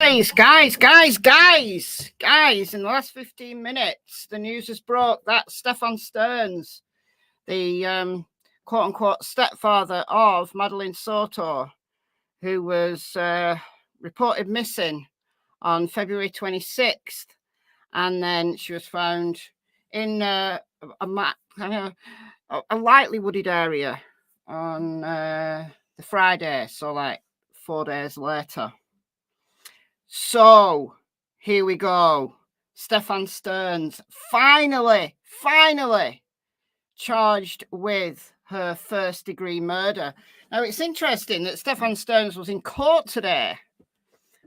Guys, in the last 15 minutes, the news has broke that Stephan Sterns, the quote-unquote stepfather of Madeline Soto, who was reported missing on February 26th, and then she was found in a lightly wooded area on the Friday, so like 4 days later. So here we go. Stephan Sterns finally charged with her first-degree murder. Now, it's interesting that Stephan Sterns was in court today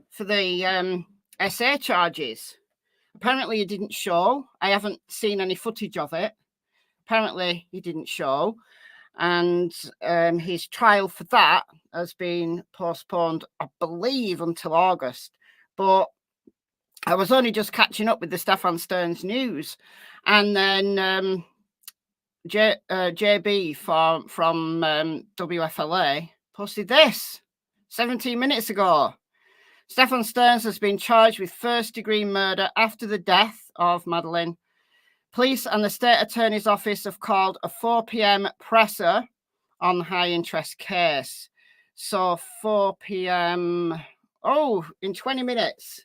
for the SA charges. Apparently, he didn't show. I haven't seen any footage of it. Apparently, he didn't show. And his trial for that has been postponed, I believe, until August. But I was only just catching up with the Stephan Sterns news. And then JB from WFLA posted this 17 minutes ago. Stephan Sterns has been charged with first-degree murder after the death of Madeline. Police and the State Attorney's Office have called a 4 p.m. presser on the high-interest case. So 4 p.m. Oh, in 20 minutes.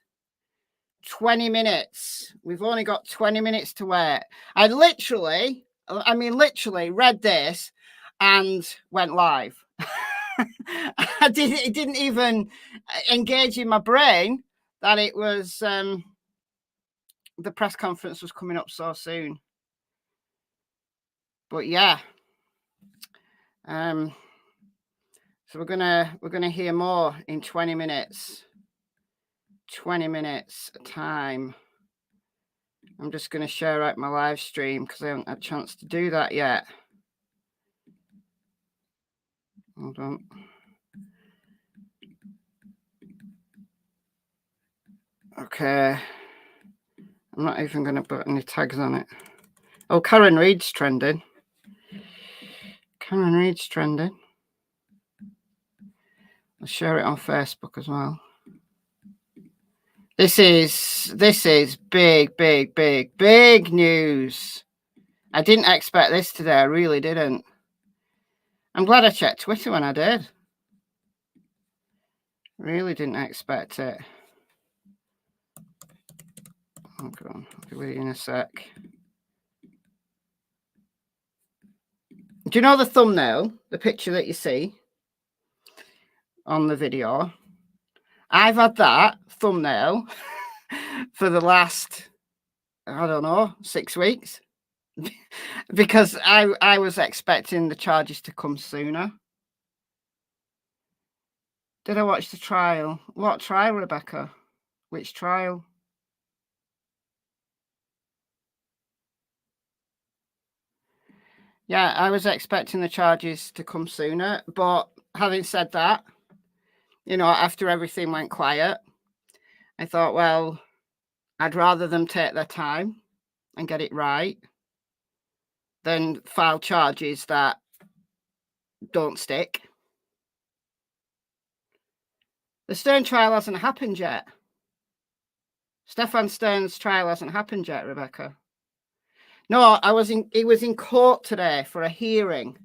20 minutes. We've only got 20 minutes to wait. I literally read this and went live. It didn't even engage in my brain that it was the press conference was coming up so soon. But yeah. So we're gonna hear more in 20 minutes. 20 minutes time. I'm just going to share out my live stream because I haven't had a chance to do that yet. Hold on. Okay. I'm not even going to put any tags on it. Oh, Karen Reid's trending. Karen Reid's trending. I'll share it on Facebook as well. This is big news. I didn't expect this today. I really didn't. I'm glad I checked Twitter when I did. Really didn't expect it. Hold on. I'll be with you in a sec. Do you know the thumbnail, the picture that you see on the video? I've had that thumbnail for the last, I don't know, 6 weeks because I was expecting the charges to come sooner. Did I watch the trial? What trial, Rebecca? Which trial? Yeah, I was expecting the charges to come sooner, but having said that, you know, after everything went quiet, I thought, well, I'd rather them take their time and get it right than file charges that don't stick. The Stern trial hasn't happened yet. Stephan Sterns' trial hasn't happened yet, Rebecca. No, he was in court today for a hearing.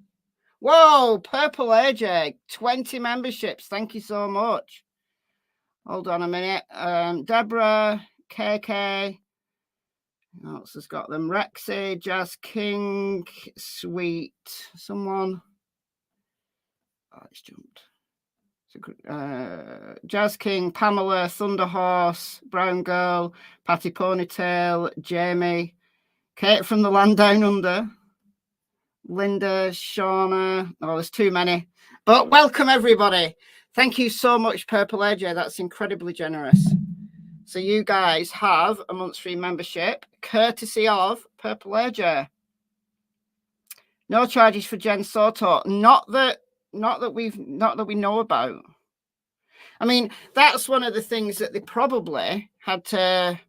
Whoa, Purple AJ, 20 memberships. Thank you so much. Hold on a minute. Deborah, KK. Who else has got them? Rexy, Jazz King, Sweet. Someone. Oh, it's jumped. Jazz King, Pamela, Thunderhorse, Brown Girl, Patty Ponytail, Jamie, Kate from the Land Down Under, Linda, Shauna. Oh, there's too many. But welcome, everybody. Thank you so much, Purple AJ. That's incredibly generous. So you guys have a month's free membership, courtesy of Purple AJ. No charges for Jen Soto. Not that we know about. I mean, that's one of the things that they probably had to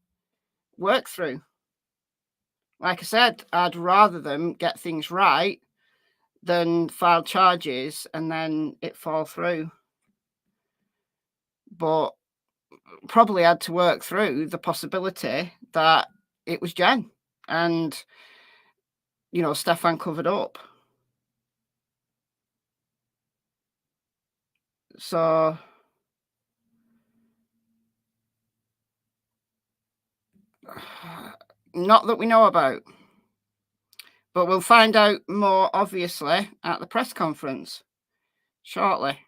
work through. Like I said, I'd rather them get things right than file charges and then it fall through. But probably had to work through the possibility that it was Jen, and you know, Stephan covered up. So not that we know about, but we'll find out more, obviously, at the press conference shortly.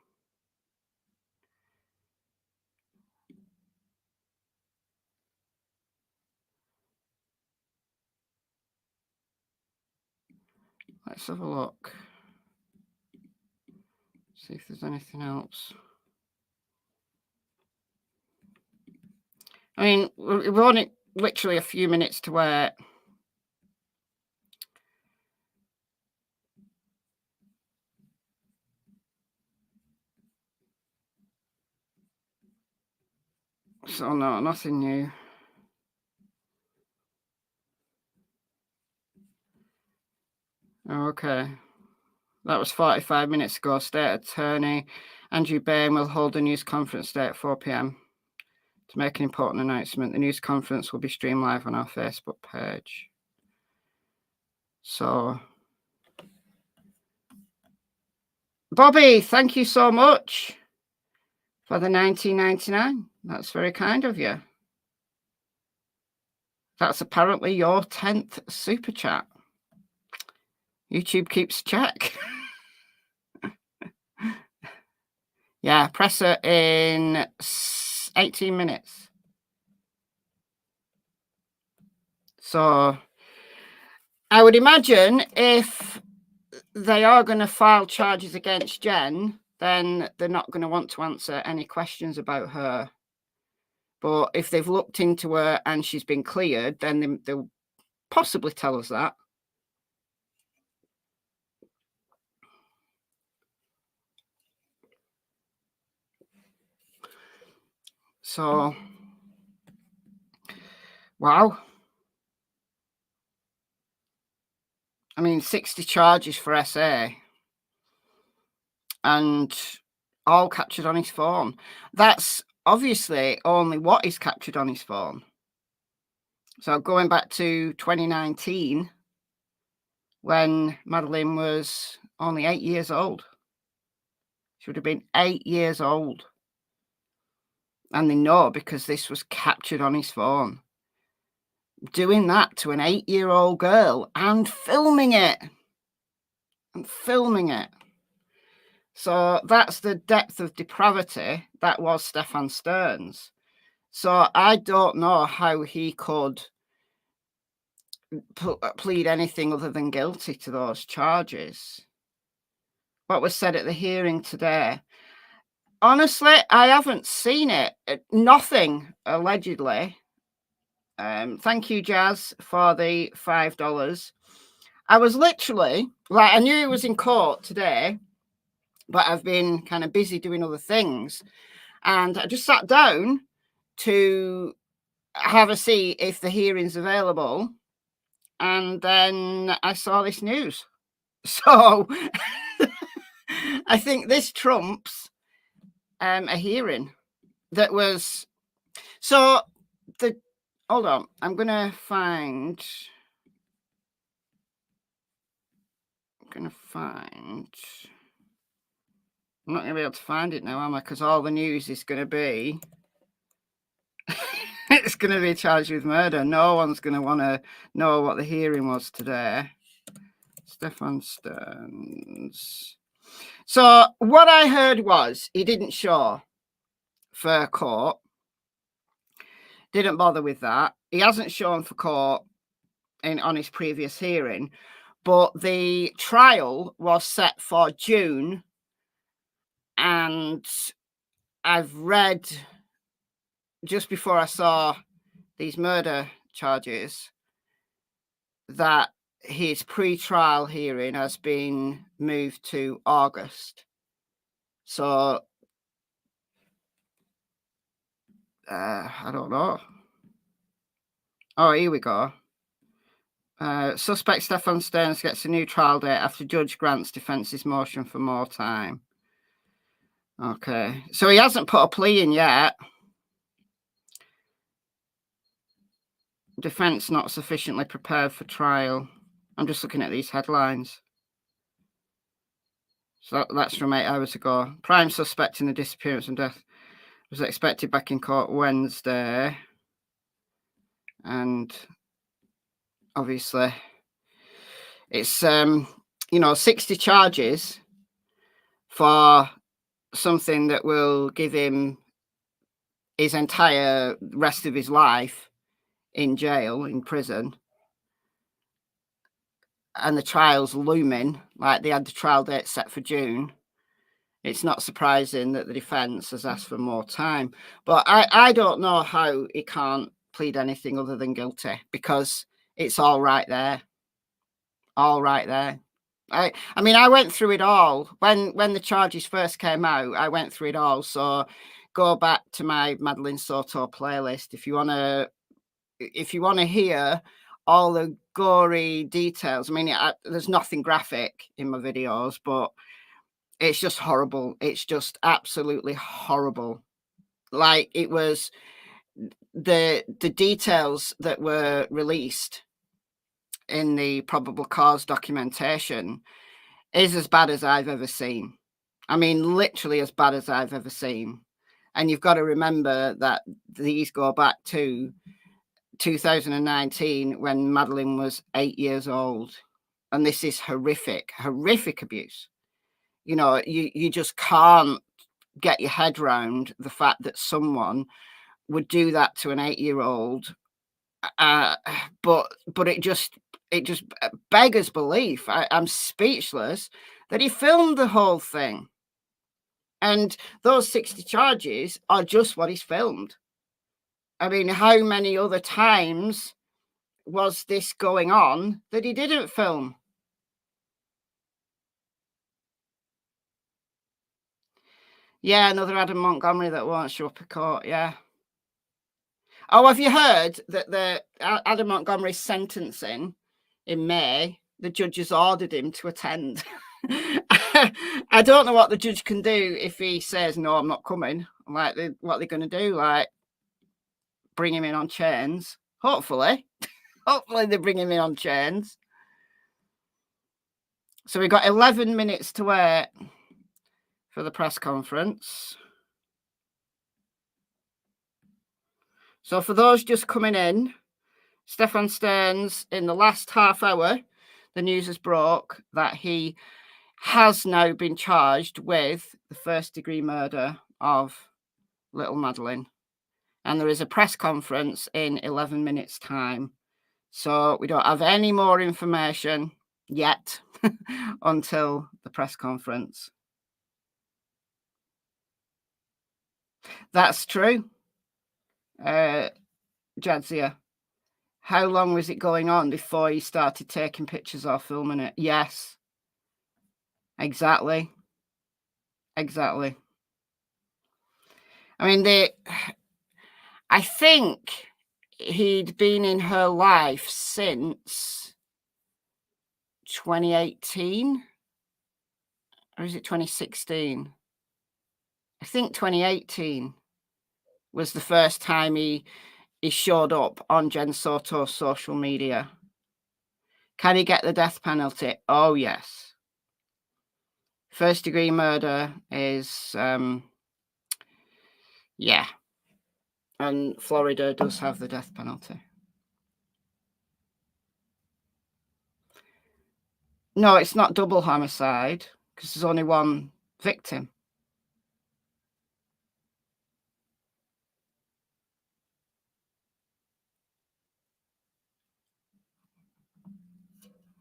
Let's have a look. See if there's anything else. I mean, we've only literally a few minutes to wait. So no, nothing new. Okay. That was 45 minutes ago. State Attorney Andrew Bain will hold a news conference today at 4 p.m. to make an important announcement. The news conference will be streamed live on our Facebook page. So, Bobby, thank you so much for the $19.99. That's very kind of you. That's apparently your 10th super chat. YouTube keeps check. Yeah, presser in 18 minutes. So I would imagine if they are going to file charges against Jen, then they're not going to want to answer any questions about her. But if they've looked into her and she's been cleared, then they'll possibly tell us that. So, wow. I mean, 60 charges for SA and all captured on his phone. That's obviously only what is captured on his phone. So going back to 2019, when Madeline was only 8 years old. She would have been 8 years old. And they know because this was captured on his phone. Doing that to an 8-year-old girl and filming it. So that's the depth of depravity that was Stephan Sterns. So I don't know how he could plead anything other than guilty to those charges. What was said at the hearing today? Honestly, I haven't seen it. Nothing, allegedly. Thank you, Jazz, for the $5. I was literally, like, I knew he was in court today, but I've been kind of busy doing other things. And I just sat down to have a see if the hearing's available. And then I saw this news. So I think this trumps a hearing that was. So hold on, I'm not going to be able to find it now, am I? Because all the news is going to be, it's going to be charged with murder. No one's going to want to know what the hearing was today. Stephan Sterns. So what I heard was he didn't show for court. Didn't bother with that. He hasn't shown for court on his previous hearing, but the trial was set for June, and I've read just before I saw these murder charges that his pre-trial hearing has been moved to August. So I don't know. Oh, here we go. Suspect Stephan Sterns gets a new trial date after judge grants defence's motion for more time. Okay, so he hasn't put a plea in yet. Defence not sufficiently prepared for trial. I'm just looking at these headlines. So that's from 8 hours ago. Prime suspect in the disappearance and death was expected back in court Wednesday. And obviously it's, 60 charges for something that will give him his entire rest of his life in jail, in prison. And the trial's looming, like they had the trial date set for June. It's not surprising that the defence has asked for more time. But I don't know how he can't plead anything other than guilty, because it's all right there. All right there. I mean, I went through it all. When the charges first came out, I went through it all. So go back to my Madeline Soto playlist if you want to hear all the gory details. I mean, there's nothing graphic in my videos, but it's just horrible. It's just absolutely horrible. Like, it was the details that were released in the probable cause documentation is as bad as I've ever seen. I mean, literally as bad as I've ever seen. And you've got to remember that these go back to 2019 when Madeline was 8 years old. And this is horrific abuse. You just can't get your head around the fact that someone would do that to an 8-year-old. But it just beggars belief. I'm speechless that he filmed the whole thing. And those 60 charges are just what he's filmed. I mean, how many other times was this going on that he didn't film? Yeah, another Adam Montgomery that won't show up at court, yeah. Oh, have you heard that the Adam Montgomery's sentencing in May, the judge has ordered him to attend? I don't know what the judge can do if he says, no, I'm not coming. Like, what they're going to do? Like, bring him in on chains? Hopefully. Hopefully they bring him in on chains. So we've got 11 minutes to wait for the press conference. So for those just coming in, Stephan Sterns, in the last half hour, the news has broke that he has now been charged with the first-degree murder of little Madeline. And there is a press conference in 11 minutes' time. So we don't have any more information yet until the press conference. That's true. Jadzia, how long was it going on before you started taking pictures or filming it? Yes. Exactly. Exactly. I mean, I think he'd been in her life since 2018. Or is it 2016? I think 2018 was the first time he showed up on Jen Soto's social media. Can he get the death penalty? Oh, yes. First-degree murder is, yeah. And Florida does have the death penalty. No, it's not double homicide because there's only one victim.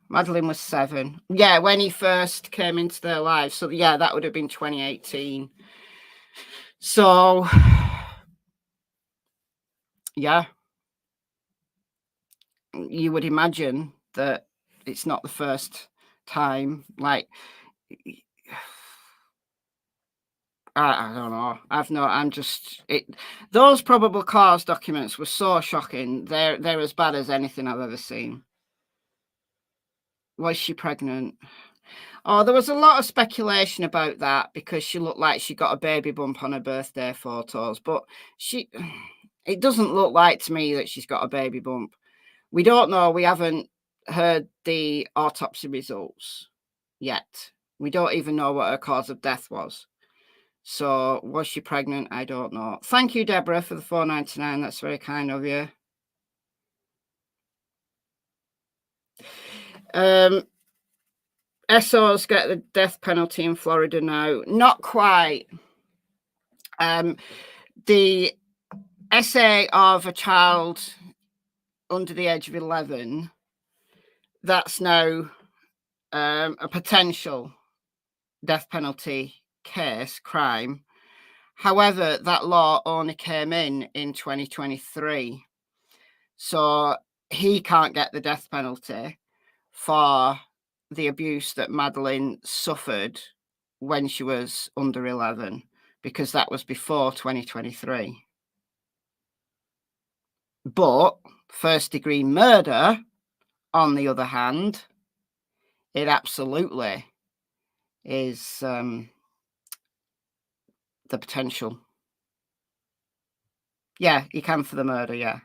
Madeline was 7. Yeah, when he first came into their lives. So, yeah, that would have been 2018. So, yeah. You would imagine that it's not the first time. Like, I don't know. Those probable cause documents were so shocking. They're as bad as anything I've ever seen. Was she pregnant? Oh, there was a lot of speculation about that because she looked like she got a baby bump on her birthday photos, but it doesn't look like to me that she's got a baby bump. We don't know. We haven't heard the autopsy results yet. We don't even know what her cause of death was. So was she pregnant? I don't know. Thank you, Deborah, for the $4.99. That's very kind of you. SOs get the death penalty in Florida now. Not quite. The essay of a child under the age of 11, that's now a potential death penalty case, crime. However, that law only came in 2023. So he can't get the death penalty for the abuse that Madeline suffered when she was under 11, because that was before 2023. But first-degree murder, on the other hand, it absolutely is the potential. Yeah, you can for the murder, yeah.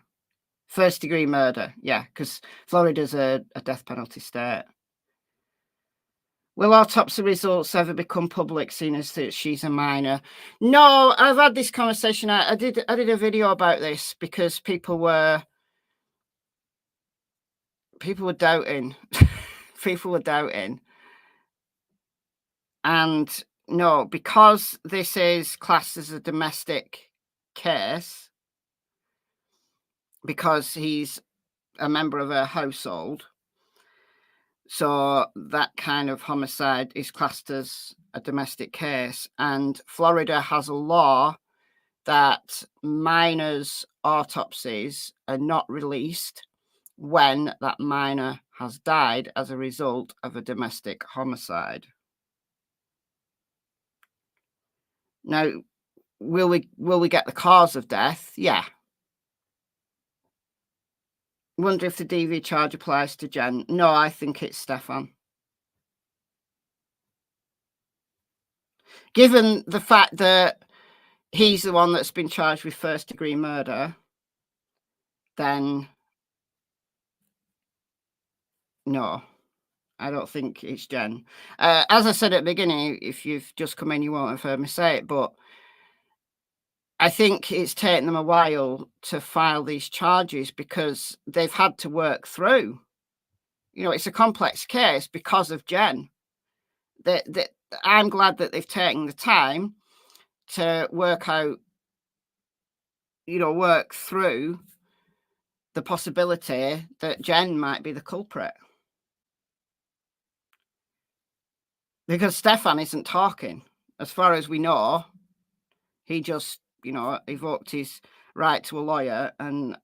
First-degree murder, yeah, because Florida's a death penalty state. Will autopsy results ever become public, seeing as that she's a minor? No, I've had this conversation. I did a video about this because people were doubting. People were doubting. And no, because this is classed as a domestic case, because he's a member of her household, so that kind of homicide is classed as a domestic case. And Florida has a law that minors' autopsies are not released when that minor has died as a result of a domestic homicide. Now, will we get the cause of death? Yeah. Wonder if the DV charge applies to Jen. No, I think it's Stephan. Given the fact that he's the one that's been charged with first-degree murder, then no, I don't think it's Jen. As I said at the beginning, if you've just come in, you won't have heard me say it, but I think it's taken them a while to file these charges because they've had to work through. You know, it's a complex case because of Jen. I'm glad that they've taken the time to work out, work through the possibility that Jen might be the culprit. Because Stephan isn't talking. As far as we know, he just, evoked his right to a lawyer. And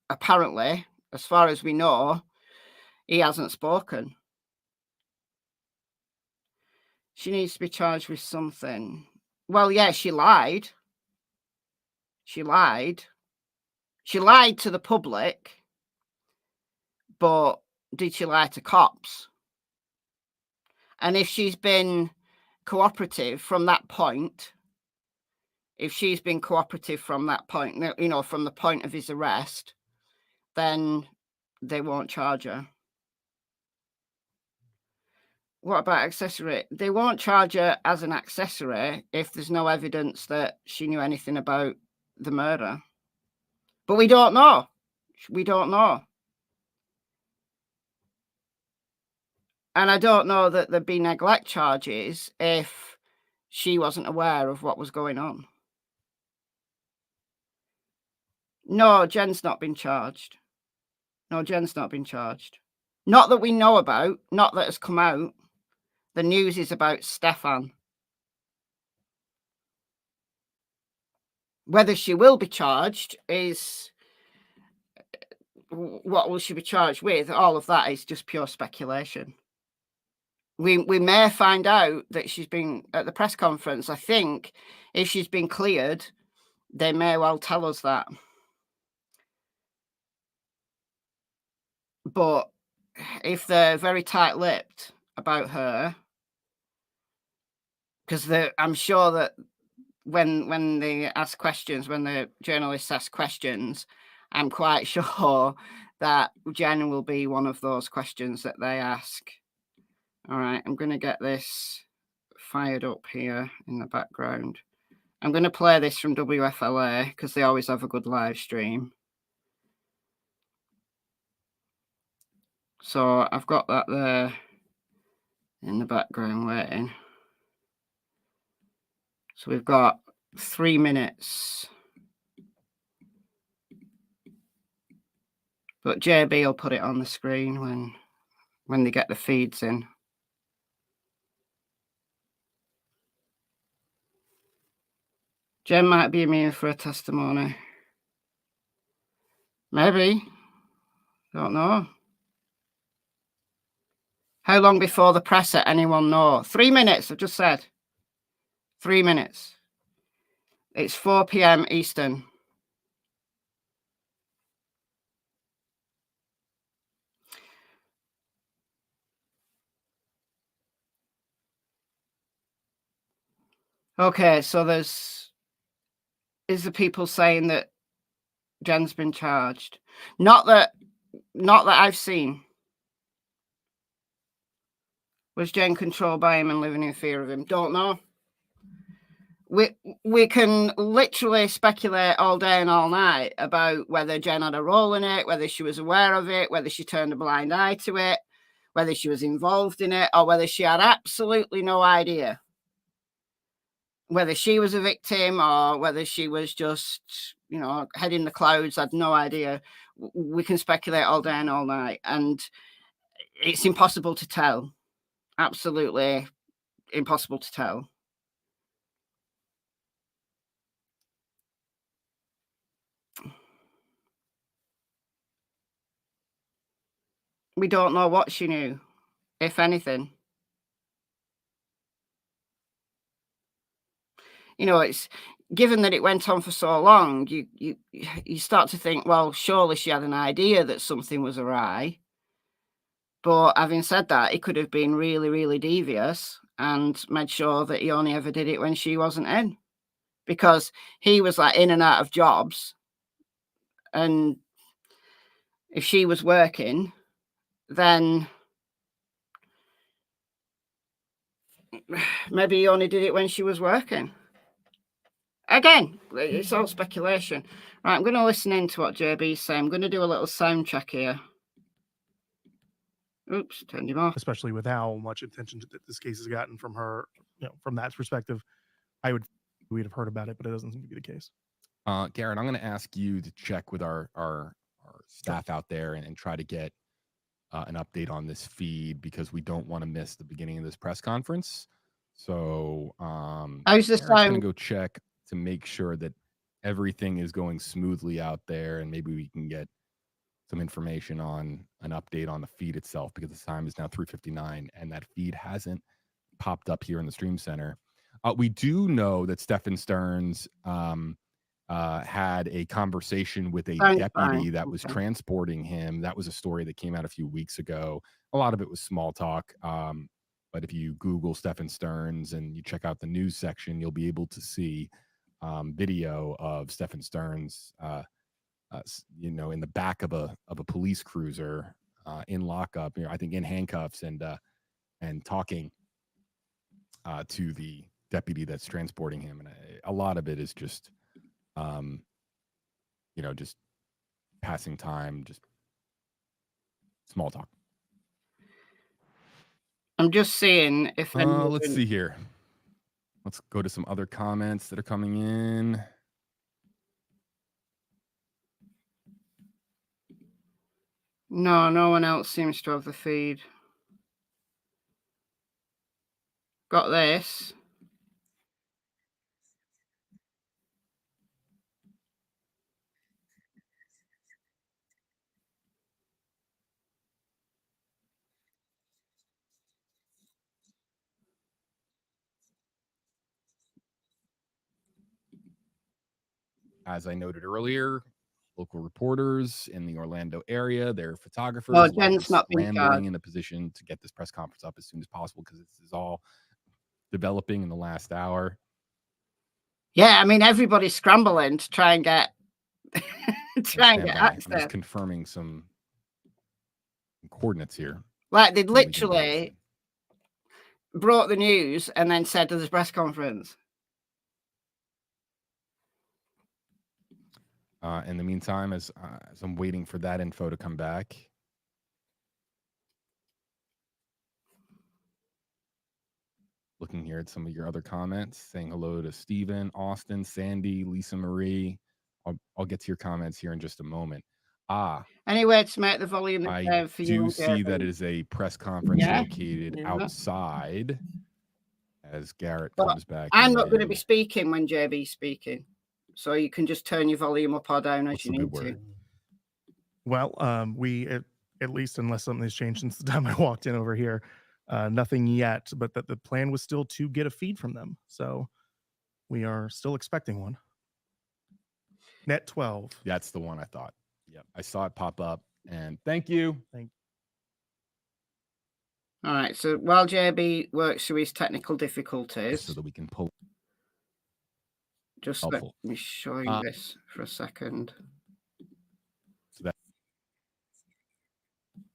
apparently, as far as we know, he hasn't spoken. She needs to be charged with something. Well, yeah, she lied. She lied. She lied to the public. But did she lie to cops? And if she's been cooperative from that point, from the point of his arrest, then they won't charge her. What about accessory? They won't charge her as an accessory if there's no evidence that she knew anything about the murder. But we don't know. We don't know. And I don't know that there'd be neglect charges if she wasn't aware of what was going on. No, Jen's not been charged. No, Jen's not been charged. Not that we know about, not that has come out. The news is about Stephan. Whether she will be charged is... What will she be charged with? All of that is just pure speculation. We may find out that she's been at the press conference. I think if she's been cleared, they may well tell us that. But if they're very tight-lipped about her, because I'm sure that when they ask questions, when the journalists ask questions, I'm quite sure that Jen will be one of those questions that they ask. All right, I'm going to get this fired up here in the background. I'm going to play this from WFLA because they always have a good live stream. So I've got that there in the background waiting. So we've got 3 minutes. But JB will put it on the screen when they get the feeds in. Jen might be immune for a testimony. Maybe. Don't know. How long before the presser? Anyone know? 3 minutes, I've just said. 3 minutes. It's 4 p.m. Eastern. Okay, so is the people saying that Jen's been charged? Not that I've seen. Was Jen controlled by him and living in fear of him? Don't know. We can literally speculate all day and all night about whether Jen had a role in it, whether she was aware of it, whether she turned a blind eye to it, whether she was involved in it, or whether she had absolutely no idea. Whether she was a victim or whether she was just, head in the clouds, had no idea. We can speculate all day and all night, and it's impossible to tell. Absolutely impossible to tell. We don't know what she knew, if anything. It's given that it went on for so long, you start to think, well, surely she had an idea that something was awry. But having said that, he could have been really, really devious and made sure that he only ever did it when she wasn't in, because he was like in and out of jobs. And if she was working, then maybe he only did it when she was working. Again, it's all speculation. Right, I'm going to listen in to what JB's saying. I'm going to do a little sound check here. Oops, turned him off. Especially with how much attention this case has gotten from her, from that perspective, we'd have heard about it, but it doesn't seem to be the case. Garrett, I'm going to ask you to check with our staff out there and try to get an update on this feed, because we don't want to miss the beginning of this press conference. So how's the sound? I'm going to go check to make sure that everything is going smoothly out there, and maybe we can get some information on an update on the feed itself, because the time is now 3:59 and that feed hasn't popped up here in the stream center. We do know that Stephan Sterns had a conversation with a deputy that was transporting him. That was a story that came out a few weeks ago. A lot of it was small talk. But if you Google Stephan Sterns and you check out the news section, you'll be able to see video of Stephan Sterns in the back of a police cruiser in lockup, I think in handcuffs, and talking to the deputy that's transporting him. And a lot of it is just, just passing time, just small talk. I'm just seeing if let's see here. Let's go to some other comments that are coming in. No one else seems to have the feed. Got this. As I noted earlier, local reporters in the Orlando area, their photographers, well, Jen's not scrambling in a position to get this press conference up as soon as possible, because this is all developing in the last hour. Yeah, I mean, everybody's scrambling to try and get access. I'm just confirming some coordinates here. Like they'd so we can literally brought the news and then said to this press conference. In the meantime, as I'm waiting for that info to come back. Looking here at some of your other comments, saying hello to Stephen, Austin, Sandy, Lisa Marie. I'll get to your comments here in just a moment. Anyway, to make the volume I for you. do see that it is a press conference located outside as Garrett comes back. I'm not going to be speaking when JB's speaking, so you can just turn your volume up or down as you need to. Well, we at least, unless something has changed since the time I walked in over here, nothing yet, but that the plan was still to get a feed from them. So we are still expecting one. Net 12. That's the one I thought. Yep. I saw it pop up, and thank you. All right. So while JB works through his technical difficulties, so that we can pull. Just helpful. Let me show you this for a second. So that...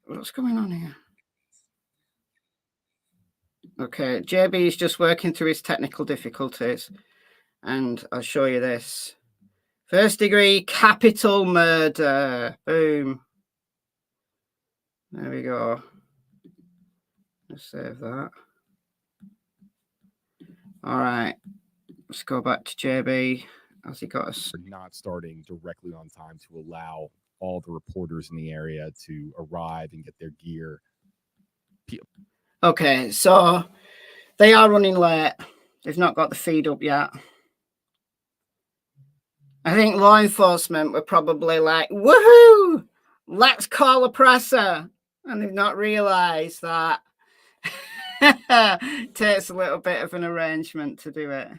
What's going on here? Okay, JB is just working through his technical difficulties, and I'll show you this. First degree capital murder. Boom. There we go. Let's save that. All right. Let's go back to JB. Has he got us? We're not starting directly on time to allow all the reporters in the area to arrive and get their gear. Okay, so they are running late. They've not got the feed up yet. I think law enforcement were probably like, woohoo, let's call a presser. And they've not realized that it takes a little bit of an arrangement to do it.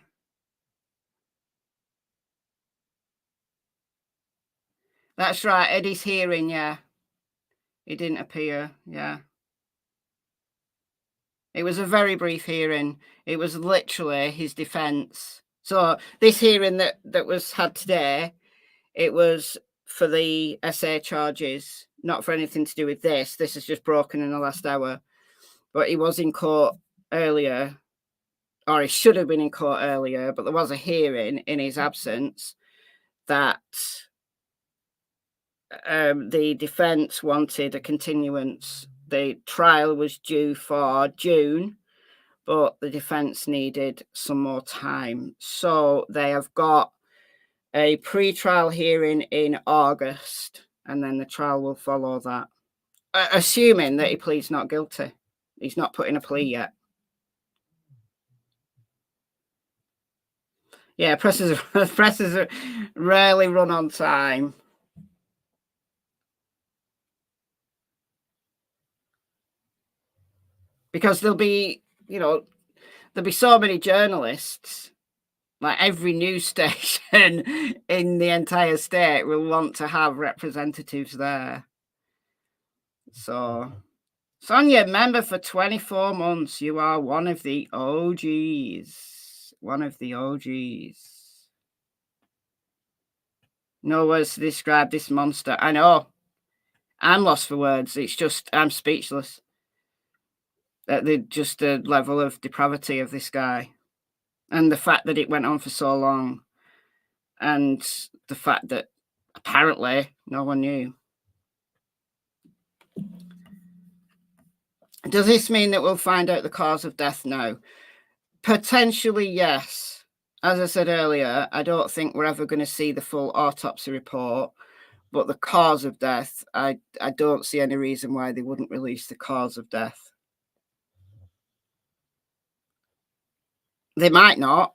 That's right, Eddie's hearing, yeah. He didn't appear, yeah. It was a very brief hearing. It was literally his defense. So this hearing that was had today, it was for the SA charges, not for anything to do with this. This is just broken in the last hour. But he was in court earlier, or he should have been in court earlier, but there was a hearing in his absence that the defense wanted a continuance. The trial was due for June, but the defense needed some more time. So they have got a pre-trial hearing in August, and then the trial will follow that. Assuming that he pleads not guilty. He's not put in a plea yet. Yeah, presses rarely run on time. Because there'll be so many journalists, like every news station in the entire state will want to have representatives there. So, Sonia, member for 24 months. You are one of the OGs. One of the OGs. No words to describe this monster. I know. I'm lost for words. It's just, I'm speechless. Just the level of depravity of this guy. And the fact that it went on for so long. And the fact that apparently no one knew. Does this mean that we'll find out the cause of death now? Potentially, yes. As I said earlier, I don't think we're ever going to see the full autopsy report. But the cause of death, I don't see any reason why they wouldn't release the cause of death. They might not.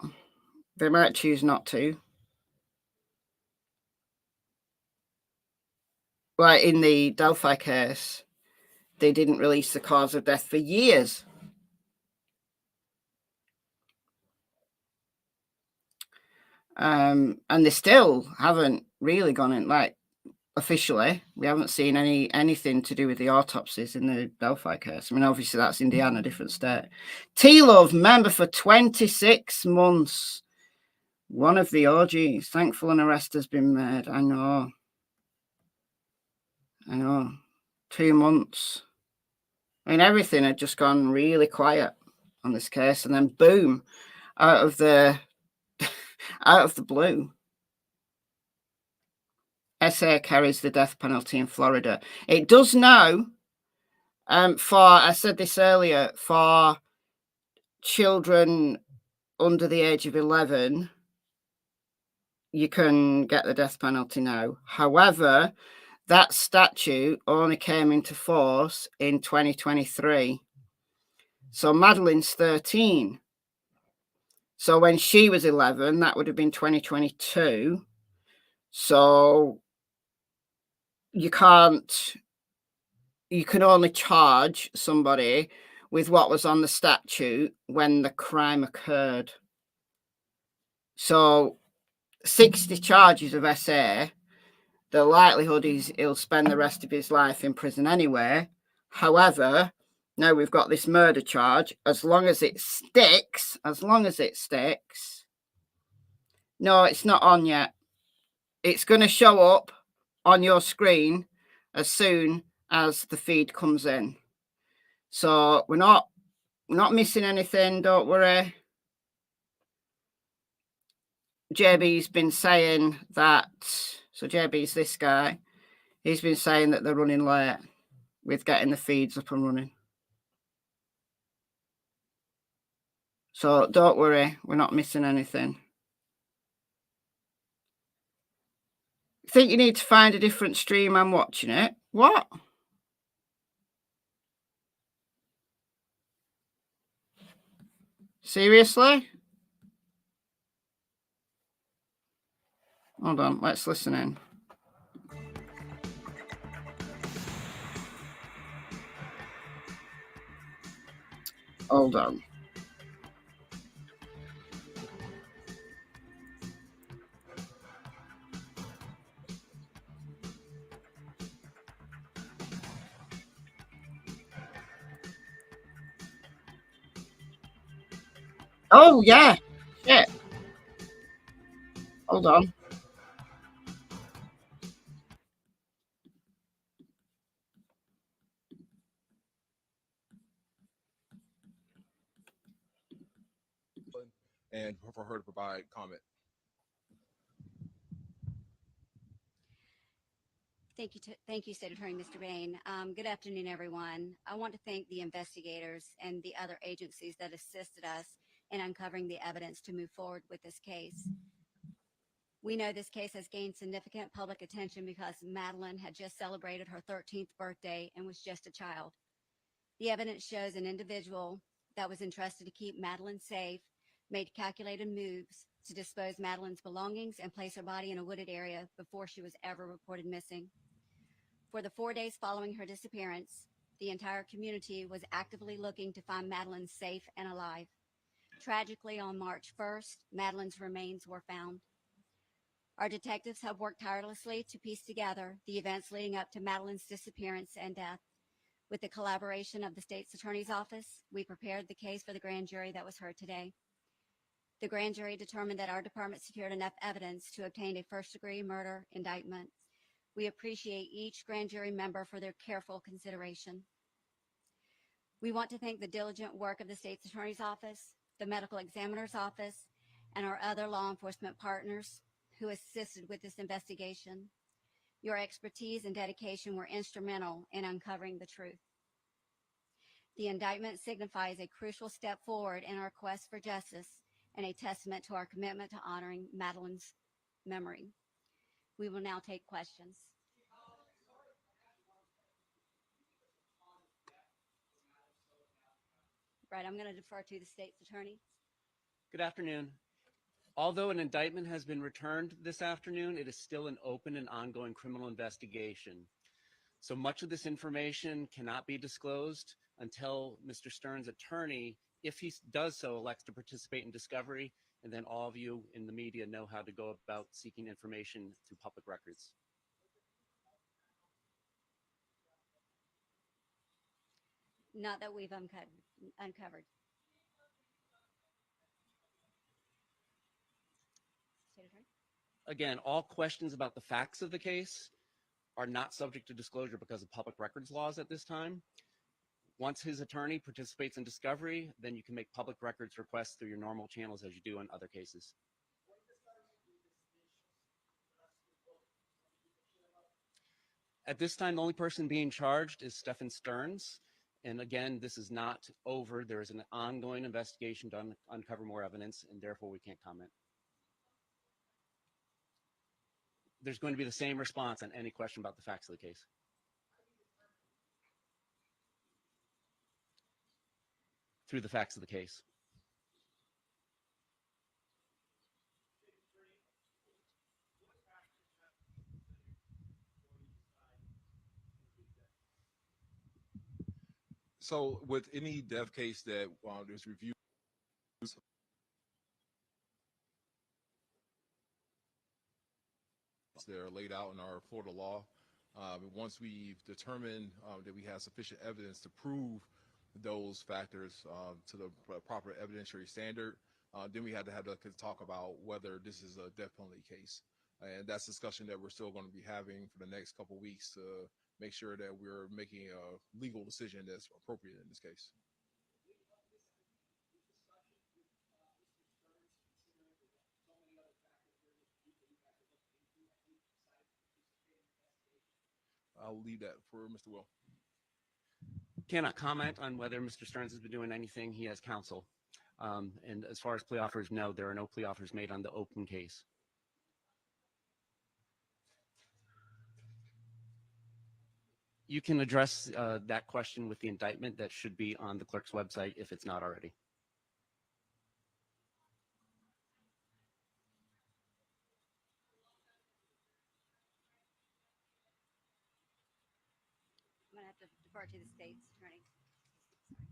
They might choose not to. Like in the Delphi case, they didn't release the cause of death for years. And they still haven't really gone in, like, officially. We haven't seen anything to do with the autopsies in the Delphi case. I mean, obviously that's Indiana, different state. T-Love, member for 26 months. One of the OGs. Thankful an arrest has been made. I know. 2 months. I mean, everything had just gone really quiet on this case, and then boom, out of the blue, SA carries the death penalty in Florida. It does now, I said this earlier, for children under the age of 11, you can get the death penalty now. However, that statute only came into force in 2023. So Madeline's 13. So when she was 11, that would have been 2022. So you can only charge somebody with what was on the statute when the crime occurred. So 60 charges of SA, the likelihood is he'll spend the rest of his life in prison anyway. However, now we've got this murder charge. As long as it sticks, no, it's not on yet. It's going to show up on your screen as soon as the feed comes in. So we're not missing anything, don't worry. JB's been saying that, so JB's this guy, he's been saying that they're running late with getting the feeds up and running. So don't worry, we're not missing anything. Think you need to find a different stream? I'm watching it. What? Seriously? Hold on, let's listen in. Hold on. Oh, yeah. Shit. Hold on. And for her to provide comment. Thank you, State Attorney Mr. Bain. Good afternoon, everyone. I want to thank the investigators and the other agencies that assisted us in uncovering the evidence to move forward with this case. We know this case has gained significant public attention because Madeline had just celebrated her 13th birthday and was just a child. The evidence shows an individual that was entrusted to keep Madeline safe made calculated moves to dispose Madeline's belongings and place her body in a wooded area before she was ever reported missing. For the 4 days following her disappearance, the entire community was actively looking to find Madeline safe and alive. Tragically, on March 1st, Madeline's remains were found. Our detectives have worked tirelessly to piece together the events leading up to Madeline's disappearance and death. With the collaboration of the state's attorney's office, we prepared the case for the grand jury that was heard today. The grand jury determined that our department secured enough evidence to obtain a first-degree murder indictment. We appreciate each grand jury member for their careful consideration. We want to thank the diligent work of the state's attorney's office, the medical examiner's office, and our other law enforcement partners who assisted with this investigation. Your expertise and dedication were instrumental in uncovering the truth. The indictment signifies a crucial step forward in our quest for justice and a testament to our commitment to honoring Madeline's memory. We will now take questions. Right, I'm going to defer to the state's attorney. Good afternoon. Although an indictment has been returned this afternoon, it is still an open and ongoing criminal investigation. So much of this information cannot be disclosed until Mr. Sterns' attorney, if he does so, elects to participate in discovery, and then all of you in the media know how to go about seeking information through public records. Not that we've uncovered. State attorney? Again, all questions about the facts of the case are not subject to disclosure because of public records laws at this time. Once his attorney participates in discovery, then you can make public records requests through your normal channels as you do in other cases. At this time, the only person being charged is Stephan Sterns. And again, this is not over. There is an ongoing investigation to uncover more evidence, and therefore we can't comment. There's going to be the same response on any question about the facts of the case. Through the facts of the case. So with any death case that there's reviews that are laid out in our Florida law, once we've determined that we have sufficient evidence to prove those factors to the proper evidentiary standard, then we had to have the talk about whether this is a death penalty case. And that's a discussion that we're still going to be having for the next couple of weeks to make sure that we're making a legal decision that's appropriate in this case. I'll leave that for Mr. Will. Cannot comment on whether Mr. Sterns has been doing anything. He has counsel. And as far as plea offers, no, there are no plea offers made on the open case. You can address that question with the indictment that should be on the clerk's website if it's not already. I'm going to have to defer to the state's attorney.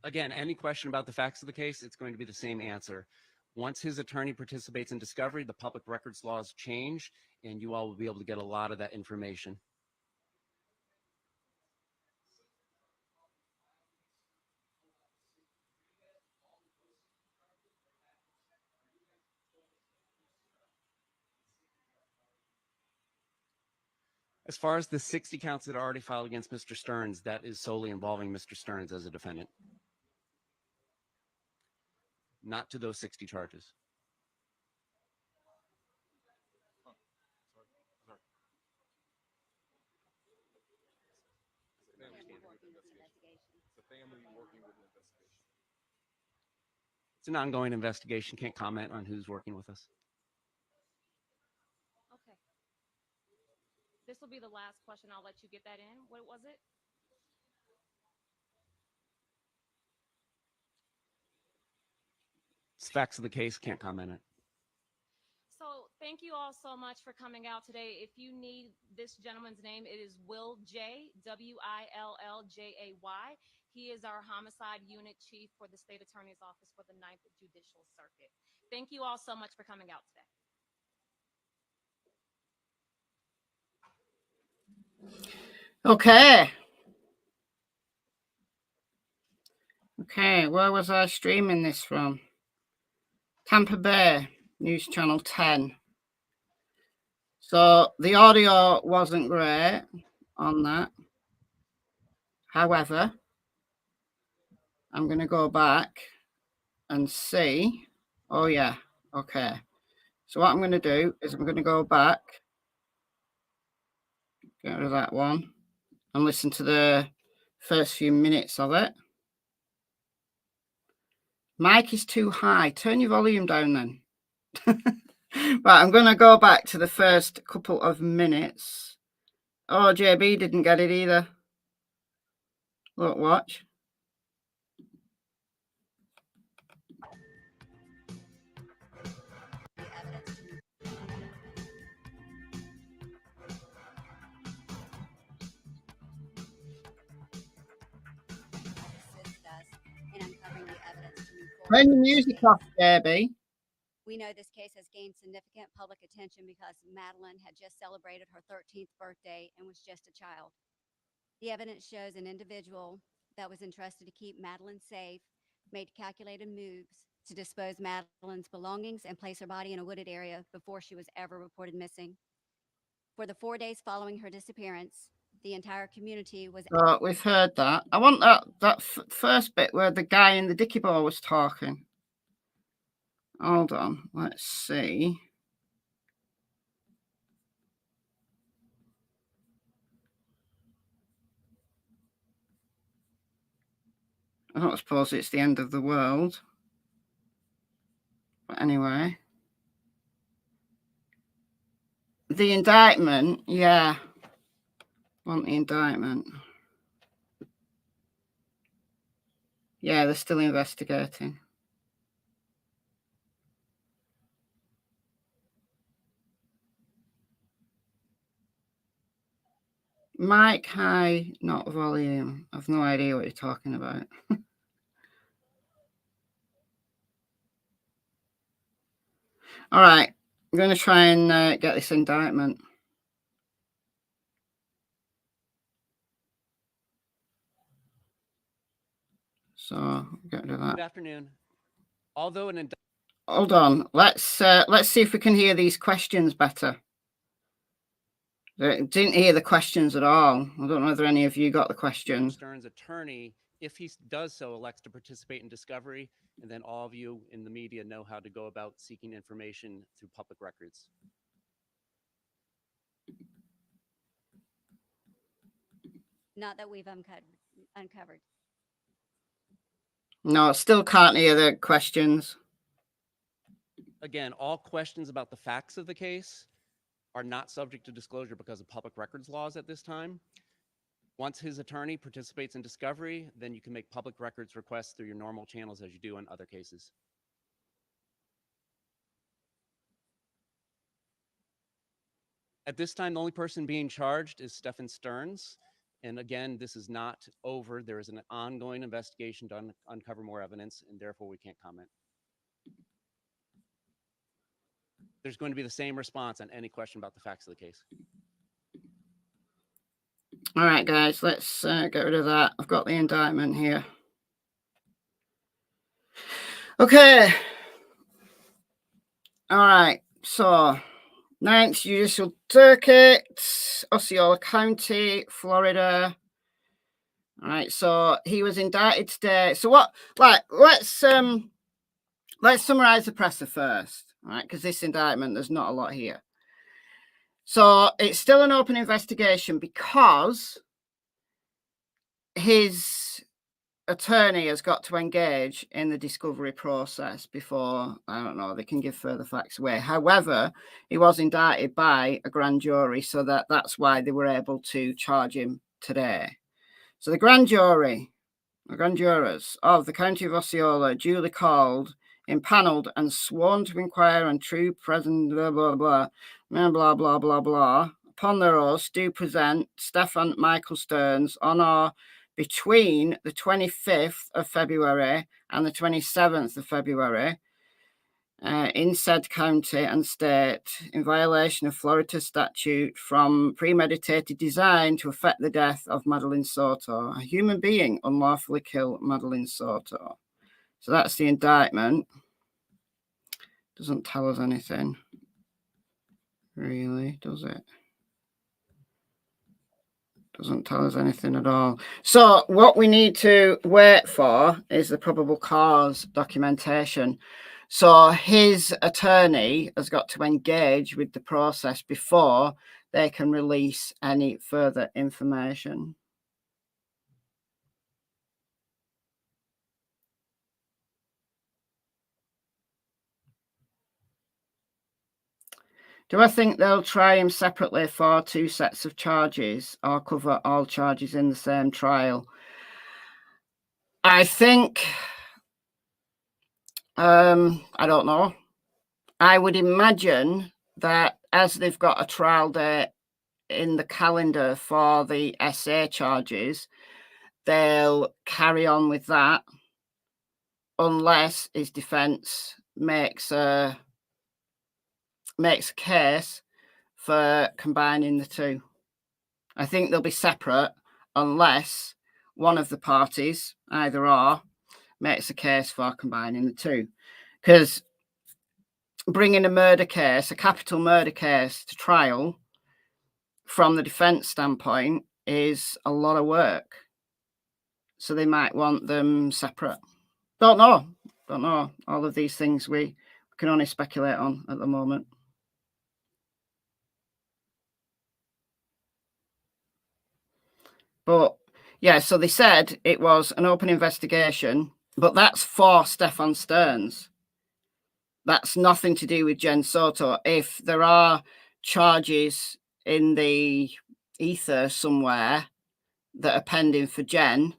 Again, any question about the facts of the case, it's going to be the same answer. Once his attorney participates in discovery, the public records laws change, and you all will be able to get a lot of that information. As far as the 60 counts that are already filed against Mr. Sterns, that is solely involving Mr. Sterns as a defendant. Not to those 60 charges. It's an ongoing investigation. Can't comment on who's working with us. Okay. This will be the last question. I'll let you get that in. What was it? It's facts of the case. Can't comment on it. So thank you all so much for coming out today. If you need this gentleman's name, it is Will J, W-I-L-L-J-A-Y. He is our homicide unit chief for the state attorney's office for the 9th Judicial Circuit. Thank you all so much for coming out today. Okay. Okay, where was I streaming this from? Tampa Bay, News Channel 10. So the audio wasn't great on that. However, I'm going to go back and see. Oh, yeah. Okay. So what I'm going to do is I'm going to go back, get rid of that one, and listen to the first few minutes of it. Mic is too high. Turn your volume down then. Right, I'm going to go back to the first couple of minutes. Oh, JB didn't get it either. Look, watch. Turn the music off, JB. We know this case has gained significant public attention because Madeline had just celebrated her 13th birthday and was just a child. The evidence shows an individual that was entrusted to keep Madeline safe made calculated moves to dispose Madeline's belongings and place her body in a wooded area before she was ever reported missing. For the 4 days following her disappearance, the entire community was. Oh, we've heard that. I want that first bit where the guy in the dicky ball was talking. Hold on, let's see. I don't suppose it's the end of the world. But anyway. The indictment, yeah. Want the indictment. Yeah, they're still investigating. Mic high, not volume. I've no idea what you're talking about. All right, I'm going to try and get this indictment. So get rid of that. Good afternoon. Although an Hold on. Let's see if we can hear these questions better. I didn't hear the questions at all. I don't know whether any of you got the questions. Sterns' attorney, if he does so, elects to participate in discovery, and then all of you in the media know how to go about seeking information through public records. Not that we've uncovered. No, still can't hear the questions. Again, all questions about the facts of the case are not subject to disclosure because of public records laws at this time. Once his attorney participates in discovery, then you can make public records requests through your normal channels as you do in other cases. At this time, the only person being charged is Stephan Sterns. And again, this is not over. There is an ongoing investigation to uncover more evidence, and therefore we can't comment. There's going to be the same response on any question about the facts of the case. All right, guys, let's get rid of that. I've got the indictment here. Okay. All right, so 9th Judicial Circuit, Osceola County, Florida. All right, so he was indicted today. So what? Like, let's summarize the presser first. All right, because this indictment, there's not a lot here. So it's still an open investigation because his attorney has got to engage in the discovery process before, I don't know, they can give further facts away. However, he was indicted by a grand jury, so that's why they were able to charge him today. So the grand jurors of the County of Osceola duly called, impaneled and sworn to inquire on true present blah blah blah blah blah blah blah upon their oaths do present Stephan Michael Sterns on or between the 25th of February and the 27th of February in said county and state in violation of Florida statute from premeditated design to effect the death of Madeline Soto, a human being unlawfully killed Madeline Soto. So that's the indictment. Doesn't tell us anything, really, does it? Doesn't tell us anything at all. So what we need to wait for is the probable cause documentation. So his attorney has got to engage with the process before they can release any further information. Do I think they'll try him separately for 2 sets of charges or cover all charges in the same trial? I think, I don't know. I would imagine that as they've got a trial date in the calendar for the SA charges, they'll carry on with that unless his defence makes a case for combining the two. I think they'll be separate unless one of the parties, either or, makes a case for combining the two. Because bringing a murder case, a capital murder case to trial, from the defence standpoint, is a lot of work. So they might want them separate. Don't know. All of these things we can only speculate on at the moment. But yeah, so they said it was an open investigation, but that's for Stephan Sterns. That's nothing to do with Jen Soto. If there are charges in the ether somewhere that are pending for Jen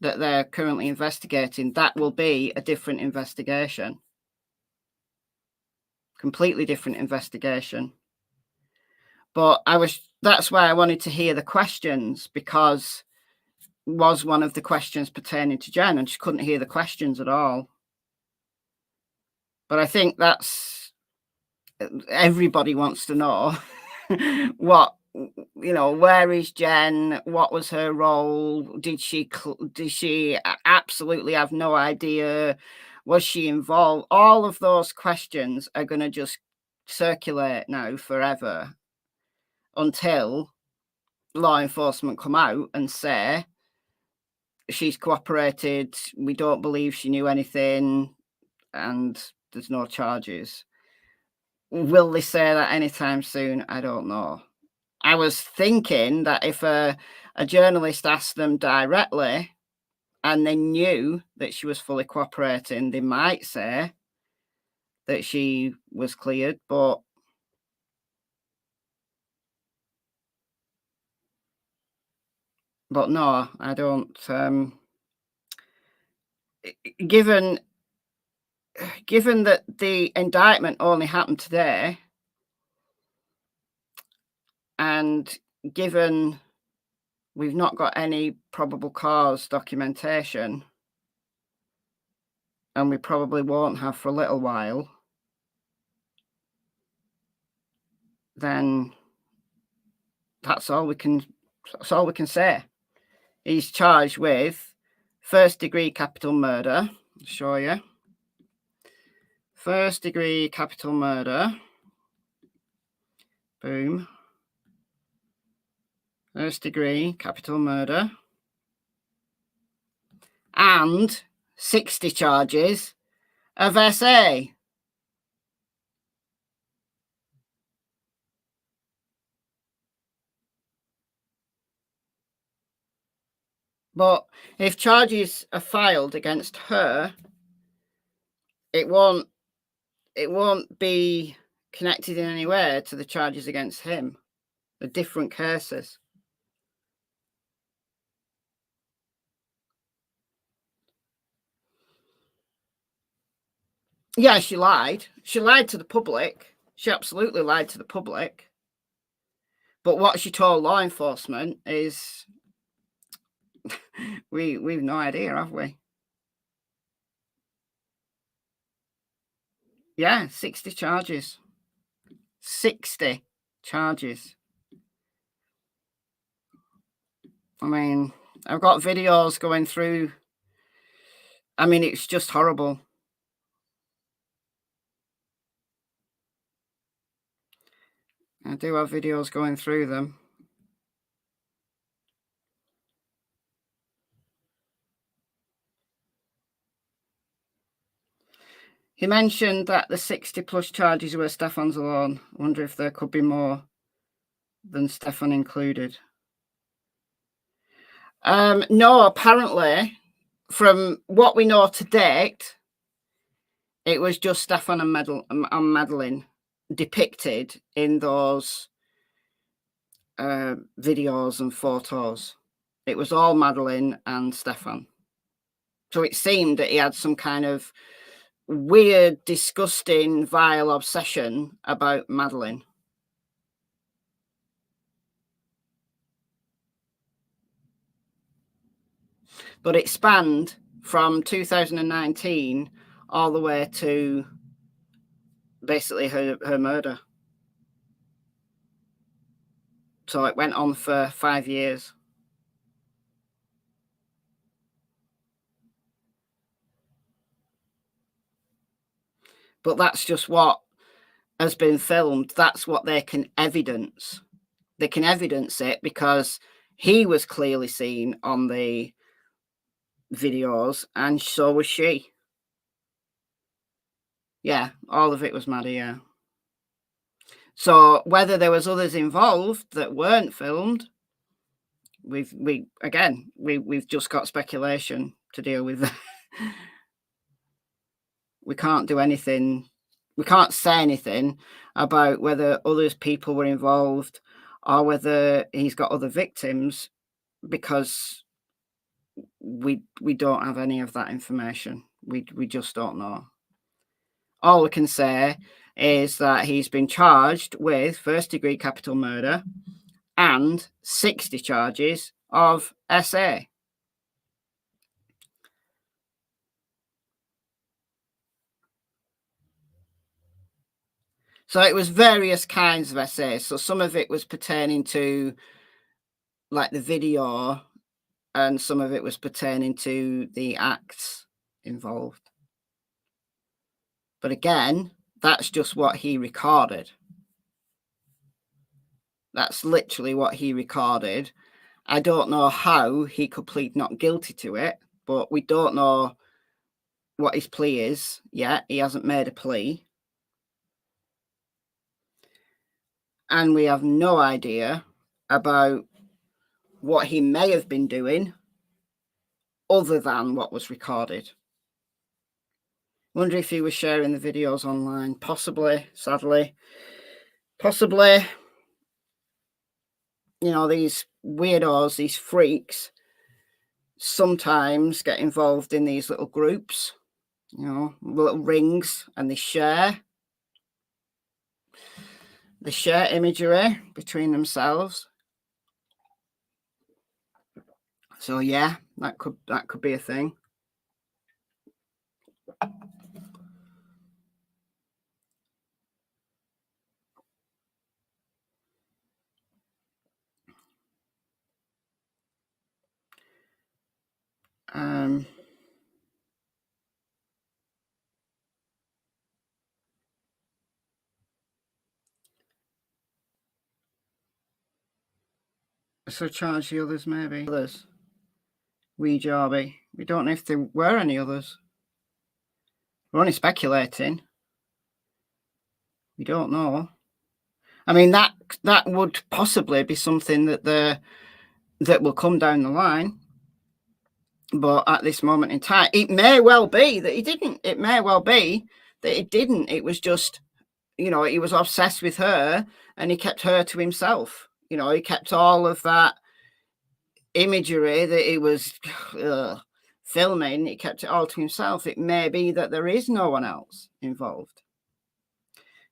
that they're currently investigating, that will be a different investigation. Completely different investigation. But that's why I wanted to hear the questions, because was one of the questions pertaining to Jen, and just couldn't hear the questions at all. But I think that's, everybody wants to know what, where is Jen? What was her role? Did she absolutely have no idea? Was she involved? All of those questions are going to just circulate now forever until law enforcement come out and say she's cooperated, we don't believe she knew anything, and there's no charges. Will they say that anytime soon? I don't know. I was thinking that if a journalist asked them directly and they knew that she was fully cooperating, they might say that she was cleared, but no, I don't. Given that the indictment only happened today, and given we've not got any probable cause documentation, and we probably won't have for a little while, then that's all we can say. He's charged with first-degree capital murder. I'll show you. First-degree capital murder. Boom. First-degree capital murder. And 60 charges of SA. But if charges are filed against her, it won't be connected in any way to the charges against him. They're different cases. Yeah, she lied. She lied to the public. She absolutely lied to the public. But what she told law enforcement is we've no idea, have we? Yeah, 60 charges. 60 charges. I mean, I've got videos going through. I mean, it's just horrible. I do have videos going through them. He mentioned that the 60 plus charges were Stephan's alone. I wonder if there could be more than Stephan included. No, apparently, from what we know to date, it was just Stephan and Madeline depicted in those videos and photos. It was all Madeline and Stephan. So it seemed that he had some kind of weird, disgusting, vile obsession about Madeline. But it spanned from 2019 all the way to basically her murder. So it went on for 5 years. But that's just what has been filmed. That's what they can evidence. They can evidence it because He was clearly seen on the videos, and so was she. Yeah, all of it was Maddie, yeah. So whether there was others involved that weren't filmed, we've just got speculation to deal with. We can't do anything. We can't say anything about whether other people were involved or whether he's got other victims, because we don't have any of that information. We just don't know. All we can say is that he's been charged with first-degree capital murder and 60 charges of SA. So it was various kinds of SA. So some of it was pertaining to like the video, and some of it was pertaining to the acts involved. But again, that's just what he recorded. That's literally what he recorded. I don't know how he could plead not guilty to it, but we don't know what his plea is yet. He hasn't made a plea. And we have no idea about what he may have been doing other than what was recorded. Wonder if he was sharing the videos online. Possibly, sadly. Possibly. You know, these weirdos, these freaks, sometimes get involved in these little groups, you know, little rings, and they share imagery between themselves. So yeah, that could be a thing. So charge the others, maybe. Others. Wee Jarby. We don't know if there were any others. We're only speculating. We don't know. I mean, that would possibly be something that will come down the line. But at this moment in time, it may well be that he didn't. It may well be that it didn't. It was just, you know, he was obsessed with her and he kept her to himself. You know, he kept all of that imagery that he was filming, he kept it all to himself. It may be that there is no one else involved.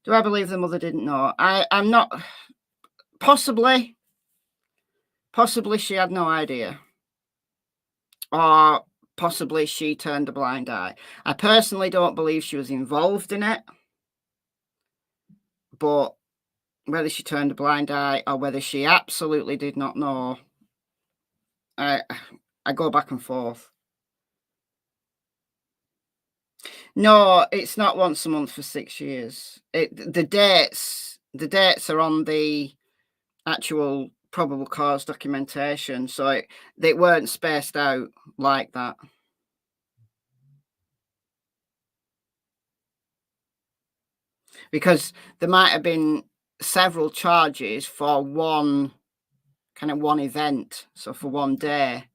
Do I believe the mother didn't know? I'm not. Possibly she had no idea. Or possibly she turned a blind eye. I personally don't believe she was involved in it. But whether she turned a blind eye or whether she absolutely did not know, I go back and forth. No, it's not once a month for 6 years. The dates are on the actual probable cause documentation, so they weren't spaced out like that. Because there might have been several charges for one event, so for one day,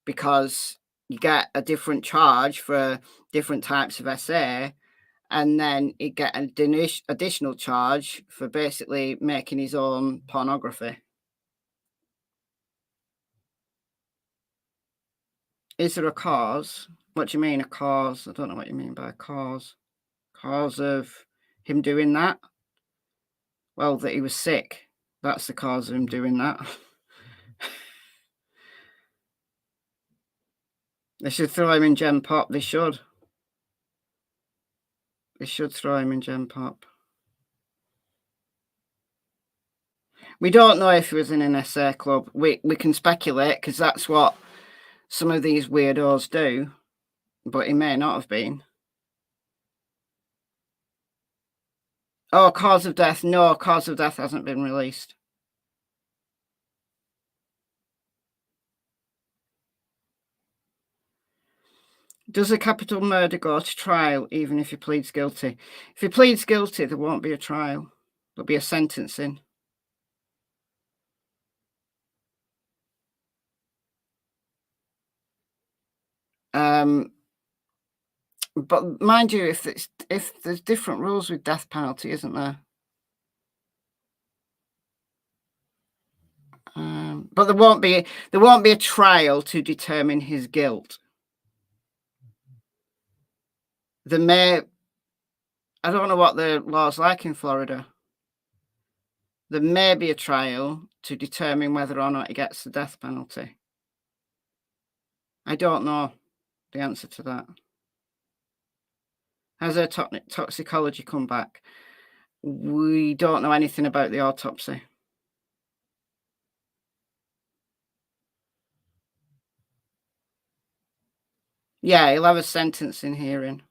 because you get a different charge for different types of SA, and then you get an additional charge for basically making his own pornography. Is there a cause? What do you mean, a cause? I don't know what you mean by a cause. Cause of him doing that? Well, that he was sick. That's the cause of him doing that. They should throw him in Gen Pop. They should. They should throw him in Gen Pop. We don't know if he was in an SA club. We can speculate because that's what some of these weirdos do. But he may not have been. Oh, cause of death. No, cause of death hasn't been released. Does a capital murder go to trial even if he pleads guilty? If he pleads guilty, there won't be a trial. There'll be a sentencing. But mind you, if there's different rules with death penalty, isn't there? But there won't be a trial to determine his guilt. I don't know what the law's like in Florida. There may be a trial to determine whether or not he gets the death penalty. I don't know the answer to that. Has her toxicology come back? We don't know anything about the autopsy. Yeah, he'll have a sentencing hearing.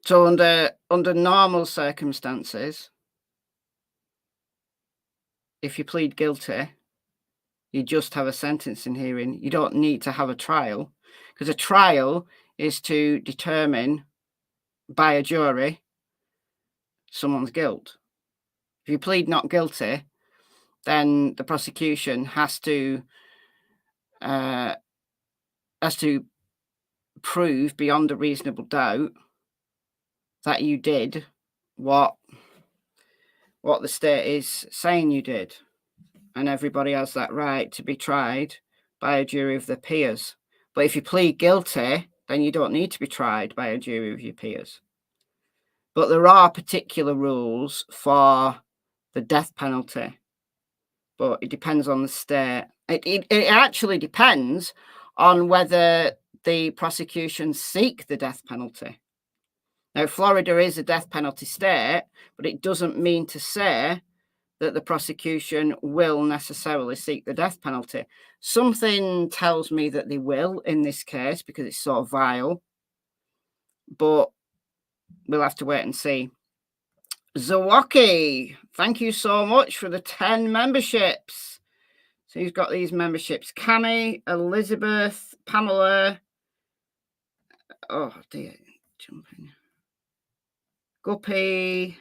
So under normal circumstances, if you plead guilty, you just have a sentencing hearing. You don't need to have a trial, because a trial is to determine by a jury someone's guilt. If you plead not guilty, then the prosecution has to prove beyond a reasonable doubt that you did what the state is saying you did. And everybody has that right to be tried by a jury of their peers. But if you plead guilty, then you don't need to be tried by a jury of your peers. But there are particular rules for the death penalty. But it depends on the state. It actually depends on whether the prosecution seek the death penalty. Now, Florida is a death penalty state, but it doesn't mean to say that the prosecution will necessarily seek the death penalty. Something tells me that they will in this case because it's so vile, but we'll have to wait and see. Zawaki, thank you so much for the 10 memberships. So who's got these memberships? Cammy, Elizabeth, Pamela. Oh dear, jumping. Guppy,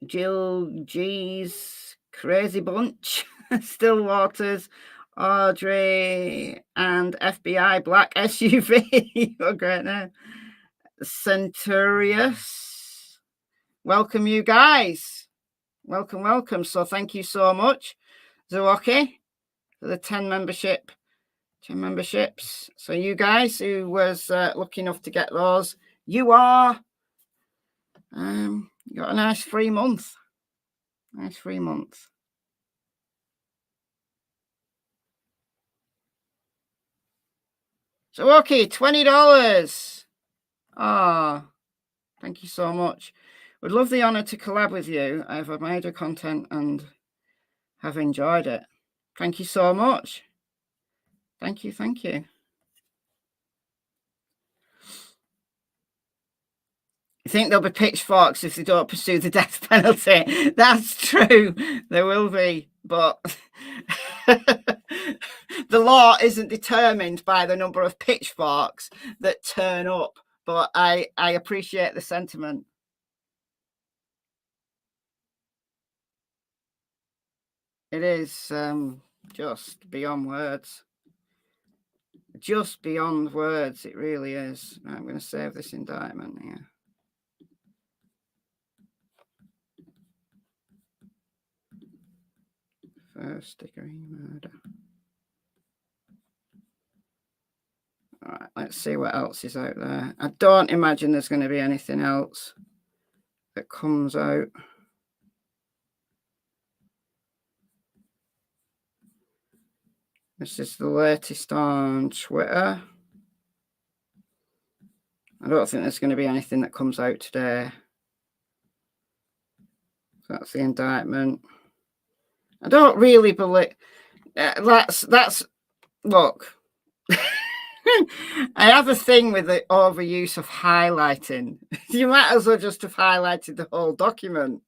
Jill, G's, Crazy Bunch, Stillwaters, Audrey, and FBI Black SUV. What a great name. Centurious. Welcome, you guys. Welcome, welcome. So thank you so much, Zawaki, for the 10 memberships. So you guys who was lucky enough to get those, you are you got a nice free month. Nice free month. So okay, $20. Ah, thank you so much. Would love the honor to collab with you. I've admired your content and have enjoyed it. Thank you so much. Thank you, thank you. I think there'll be pitchforks if they don't pursue the death penalty. That's true. There will be, but the law isn't determined by the number of pitchforks that turn up. But I appreciate the sentiment. It is just beyond words. Just beyond words. It really is. I'm going to save this indictment here. First degree murder. All right, let's see what else is out there. I don't imagine there's going to be anything else that comes out. This is the latest on Twitter. I don't think there's going to be anything that comes out today. So that's the indictment. I don't really believe that's look. I have a thing with the overuse of highlighting. You might as well just have highlighted the whole document.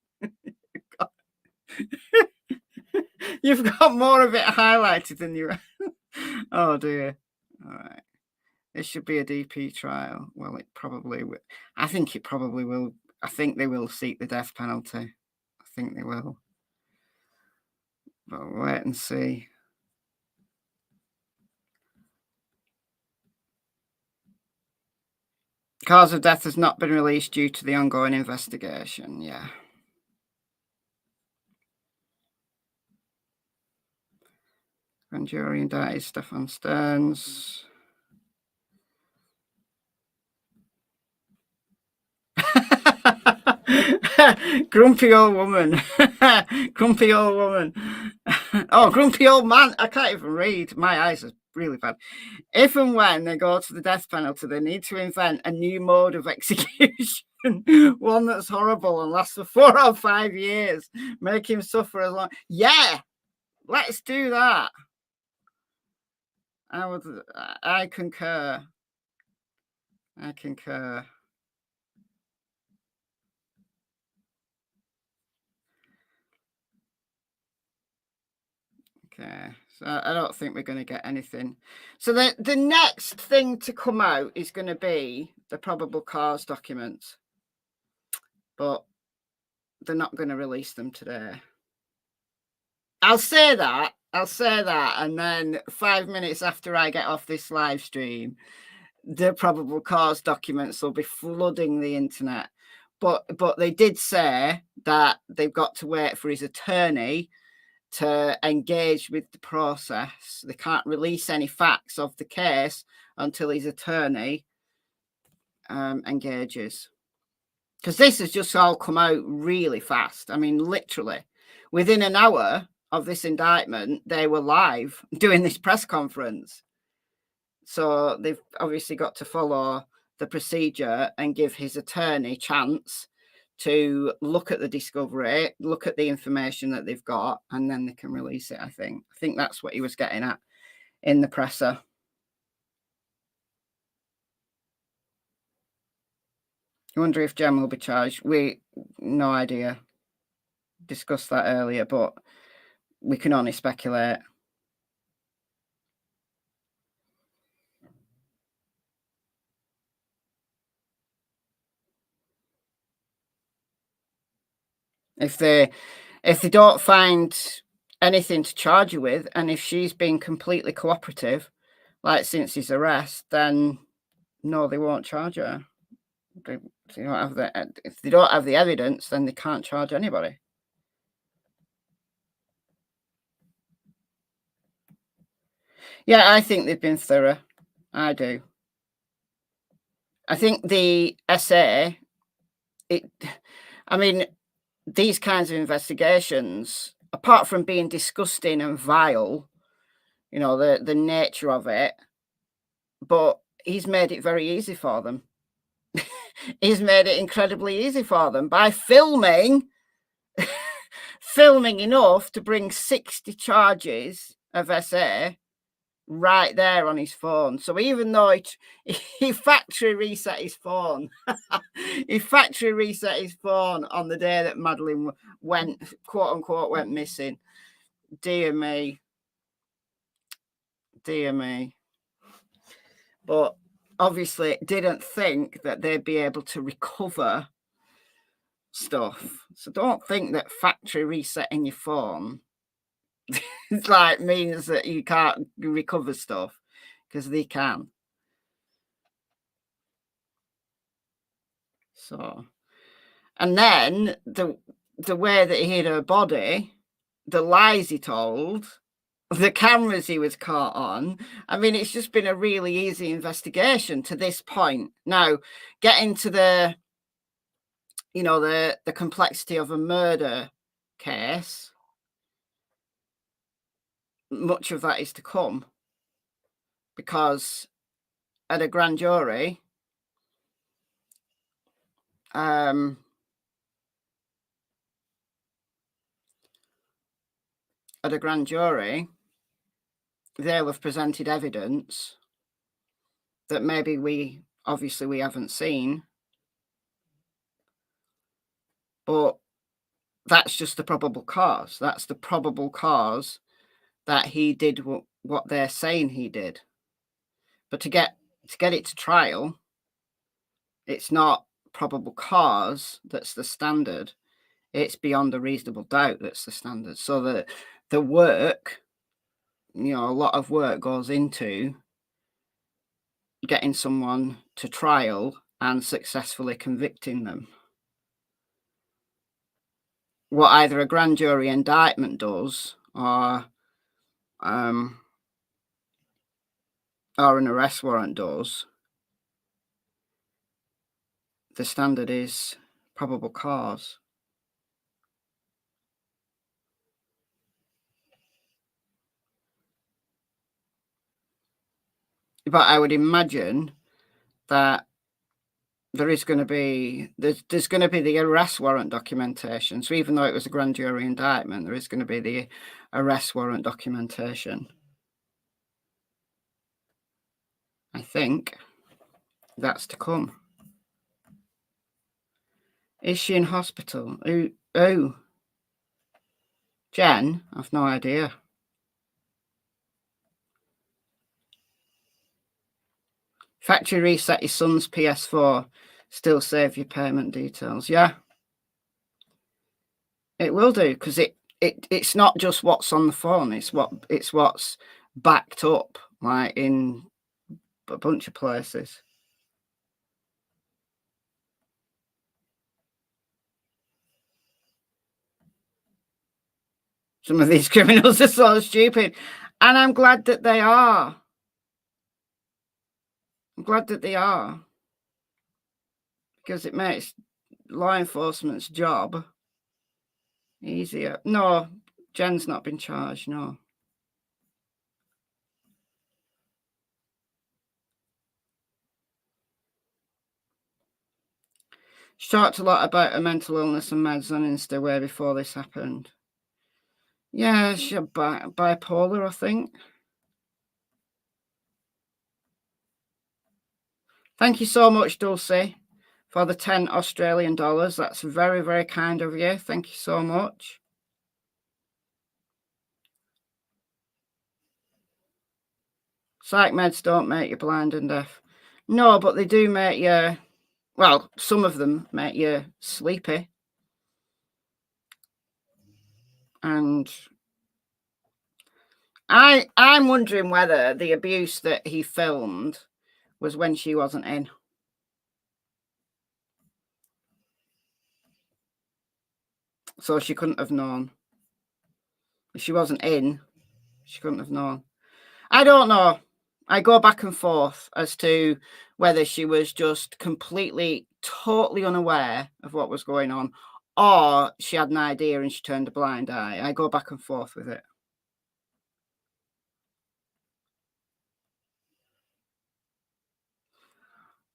You've got more of it highlighted than you. Oh dear. All right. This should be a DP trial. Well, it probably will. I think it probably will. I think they will seek the death penalty. I think they will. But we'll wait and see. Cause of death has not been released due to the ongoing investigation. Yeah. Grand jury indicted Stephan Sterns. Grumpy old woman. Grumpy old woman. Oh, grumpy old man. I can't even read. My eyes are really bad. If and when they go to the death penalty, they need to invent a new mode of execution. One that's horrible and lasts for 4 or 5 years. Make him suffer as long. Yeah, let's do that. I concur. I concur. Okay, so I don't think we're going to get anything. So the next thing to come out is going to be the probable cause documents, but they're not going to release them today. I'll say that, and then 5 minutes after I get off this live stream, the probable cause documents will be flooding the internet. But they did say that they've got to wait for his attorney to engage with the process. They can't release any facts of the case until his attorney engages. Because this has just all come out really fast. I mean, literally, within an hour of this indictment, they were live doing this press conference. So they've obviously got to follow the procedure and give his attorney chance to look at the discovery, look at the information that they've got, and then they can release it, I think. I think that's what he was getting at in the presser. I wonder if Jem will be charged. No idea. Discussed that earlier, but we can only speculate. If they don't find anything to charge you with, and if she's been completely cooperative, like since his arrest, then no, they won't charge her. If they don't have the evidence, then they can't charge anybody. Yeah, I think they've been thorough. I do. I think the SA, I mean, these kinds of investigations, apart from being disgusting and vile, you know, the nature of it, but he's made it very easy for them. He's made it incredibly easy for them by filming enough to bring 60 charges of SA right there on his phone. So even though he factory reset his phone, he factory reset his phone on the day that Madeline went, quote unquote, went missing. Dear me. Dear me. But obviously didn't think that they'd be able to recover stuff. So don't think that factory resetting your phone like means that you can't recover stuff, because they can. So, and then the way that he hid her body, the lies he told, the cameras he was caught on. I mean, it's just been a really easy investigation to this point. Now, getting to the, you know, the complexity of a murder case, much of that is to come, because at a grand jury, they'll have presented evidence that maybe we haven't seen, but that's just the probable cause. That's the probable cause that he did what they're saying he did. But to get it to trial, it's not probable cause that's the standard. It's beyond a reasonable doubt that's the standard. So the work, you know, a lot of work goes into getting someone to trial and successfully convicting them. What either a grand jury indictment does or an arrest warrant does, the standard is probable cause. But I would imagine that there's going to be the arrest warrant documentation. So even though it was a grand jury indictment, there is going to be the arrest warrant documentation. I think that's to come. Is she in hospital? Oh, Jen, I've no idea. Factory reset your son's PS4. Still save your payment details. Yeah, it will do, because it's not just what's on the phone. It's what's backed up, like in a bunch of places. Some of these criminals are so stupid, and I'm glad that they are. I'm glad that they are, because it makes law enforcement's job easier. No, Jen's not been charged, no. She talked a lot about her mental illness and meds on Insta way before this happened. Yeah, she's bipolar, I think. Thank you so much, Dulcie, for the 10 Australian dollars. That's very, very kind of you. Thank you so much. Psych meds don't make you blind and deaf. No, but they do make you, well, some of them make you sleepy. And I'm wondering whether the abuse that he filmed was when she wasn't in. So she couldn't have known. If she wasn't in, she couldn't have known. I don't know. I go back and forth as to whether she was just completely, totally unaware of what was going on, or she had an idea and she turned a blind eye. I go back and forth with it.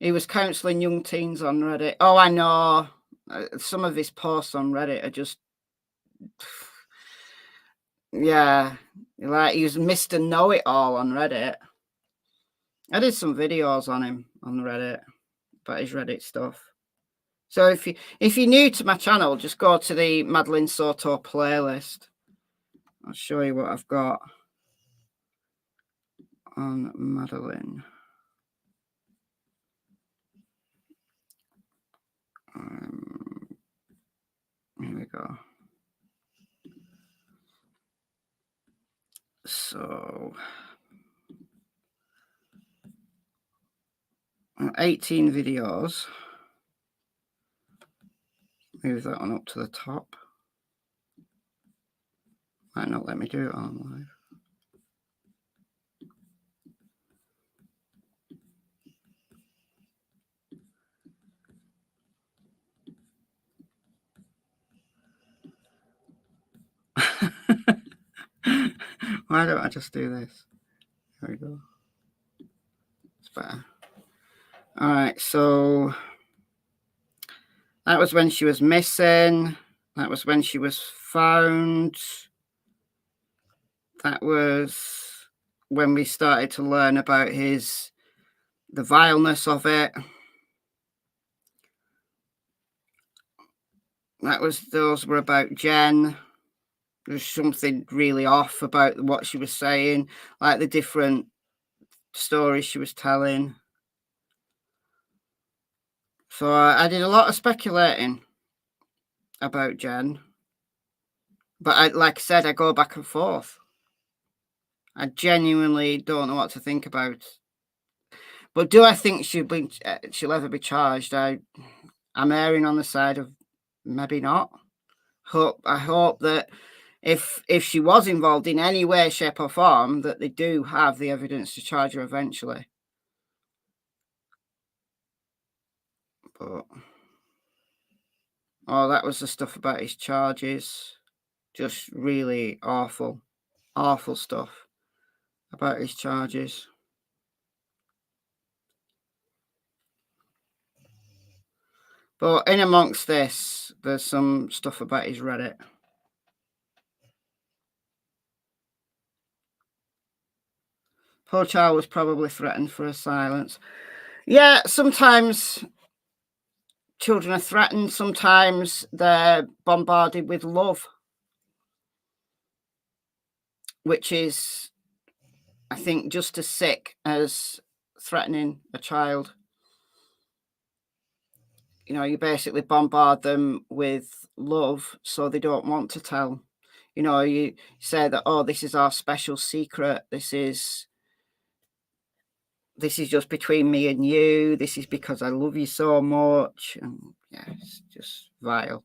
He was counselling young teens on Reddit. Oh, I know. Some of his posts on Reddit are just... Yeah. Like, he was Mr. Know-It-All on Reddit. I did some videos on him on Reddit, about his Reddit stuff. So if you're new to my channel, just go to the Madeline Soto playlist. I'll show you what I've got on Madeline. Here we go. So 18 videos. Move that one up to the top. Might not let me do it on live. Why don't I just do this? There we go. It's better. All right, so that was when she was missing. That was when she was found. That was when we started to learn about the vileness of it. those were about Jen. There's something really off about what she was saying, like the different stories she was telling. So I did a lot of speculating about Jen. But like I said, I go back and forth. I genuinely don't know what to think about. But do I think she'll ever be charged? I'm erring on the side of maybe not. I hope that if she was involved in any way, shape, or form, that they do have the evidence to charge her eventually. But that was the stuff about his charges. Just really awful stuff about his charges. But in amongst this, there's some stuff about his Reddit. Poor child was probably threatened for her silence. Yeah, sometimes children are threatened. Sometimes they're bombarded with love, which is, I think, just as sick as threatening a child. You know, you basically bombard them with love so they don't want to tell. You know, you say that, oh, this is our special secret. This is just between me and you. This is because I love you so much. And yeah, it's just vile.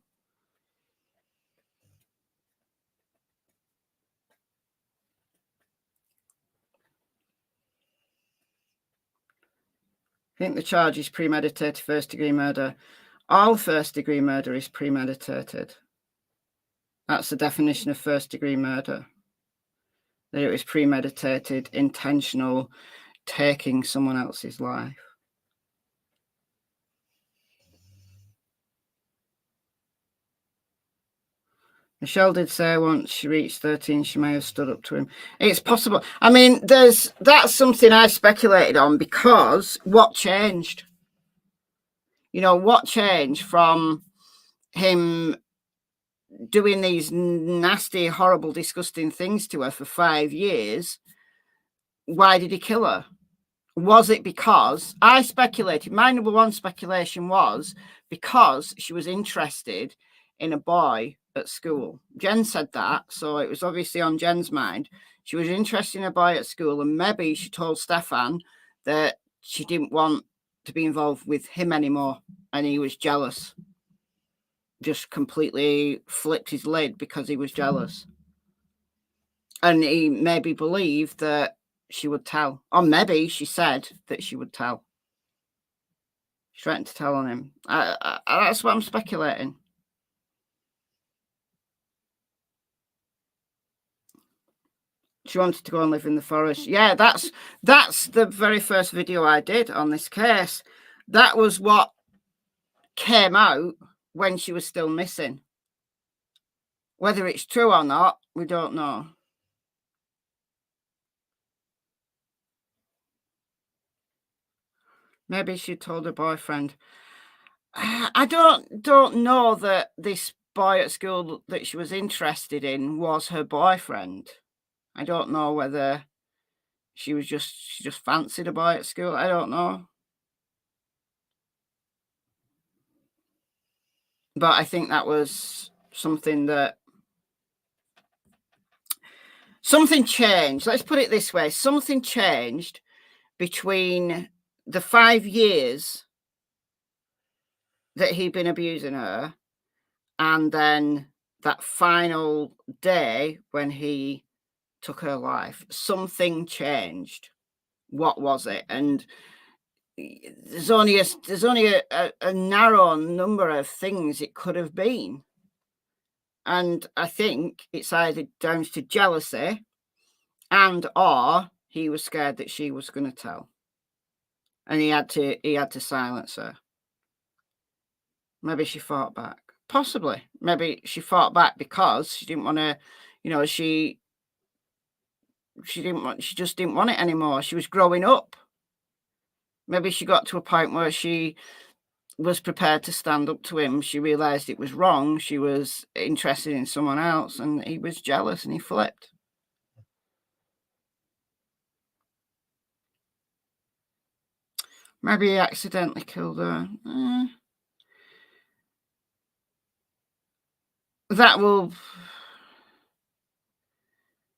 I think the charge is premeditated first-degree murder. All first-degree murder is premeditated. That's the definition of first-degree murder. That it was premeditated, intentional, taking someone else's life. Michelle did say once she reached 13, she may have stood up to him. It's possible. I mean, that's something I speculated on, because what changed? You know, what changed from him doing these nasty, horrible, disgusting things to her for 5 years? Why did he kill her? Was it because, I speculated, my number one speculation was because she was interested in a boy at school. Jen said that, so it was obviously on Jen's mind. She was interested in a boy at school, and maybe she told Stephan that she didn't want to be involved with him anymore, and he was jealous. Just completely flipped his lid because he was jealous. And he maybe believed that she would tell. Or maybe she said that she would tell. She threatened to tell on him. That's what I'm speculating. She wanted to go and live in the forest. Yeah, that's the very first video I did on this case. That was what came out when she was still missing. Whether it's true or not, we don't know. Maybe she told her boyfriend. I don't know that this boy at school that she was interested in was her boyfriend. I don't know whether she just fancied a boy at school. I don't know. But I think that was something changed. Let's put it this way. Something changed between the 5 years that he'd been abusing her and then that final day when he took her life. Something changed. What was it? And there's only a narrow number of things it could have been. And I think it's either down to jealousy or he was scared that she was going to tell. And he had to silence her. Maybe she fought back. Possibly. Maybe she fought back because she didn't want to, you know, she just didn't want it anymore. She was growing up. Maybe she got to a point where she was prepared to stand up to him. She realized it was wrong. She was interested in someone else, and he was jealous and he flipped. Maybe he accidentally killed her. That will...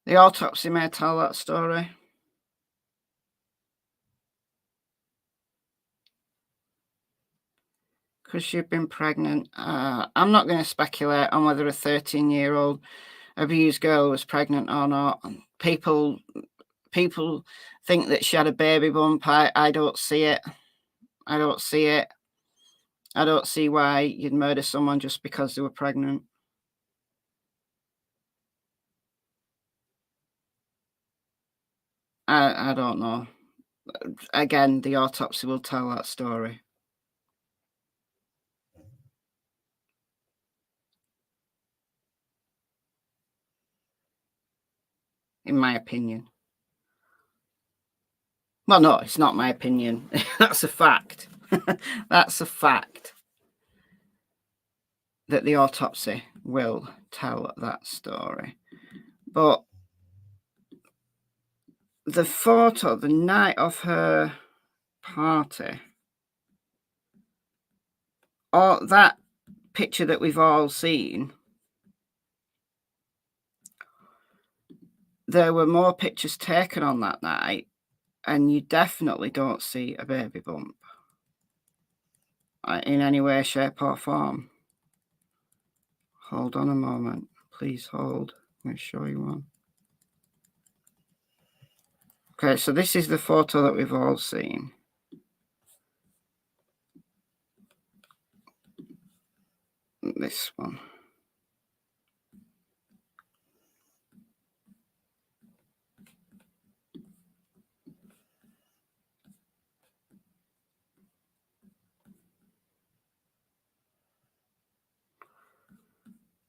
The autopsy may tell that story. Because she'd been pregnant. I'm not going to speculate on whether a 13-year-old abused girl was pregnant or not. People think that she had a baby bump. I don't see it. I don't see it. I don't see why you'd murder someone just because they were pregnant. I don't know. Again, the autopsy will tell that story. In my opinion. Well, no, it's not my opinion. That's a fact. That's a fact. That the autopsy will tell that story. But the photo, the night of her party, or that picture that we've all seen, there were more pictures taken on that night, and you definitely don't see a baby bump in any way, shape or form. Hold on a moment. Please hold. Let me show you one. Okay, so this is the photo that we've all seen. This one.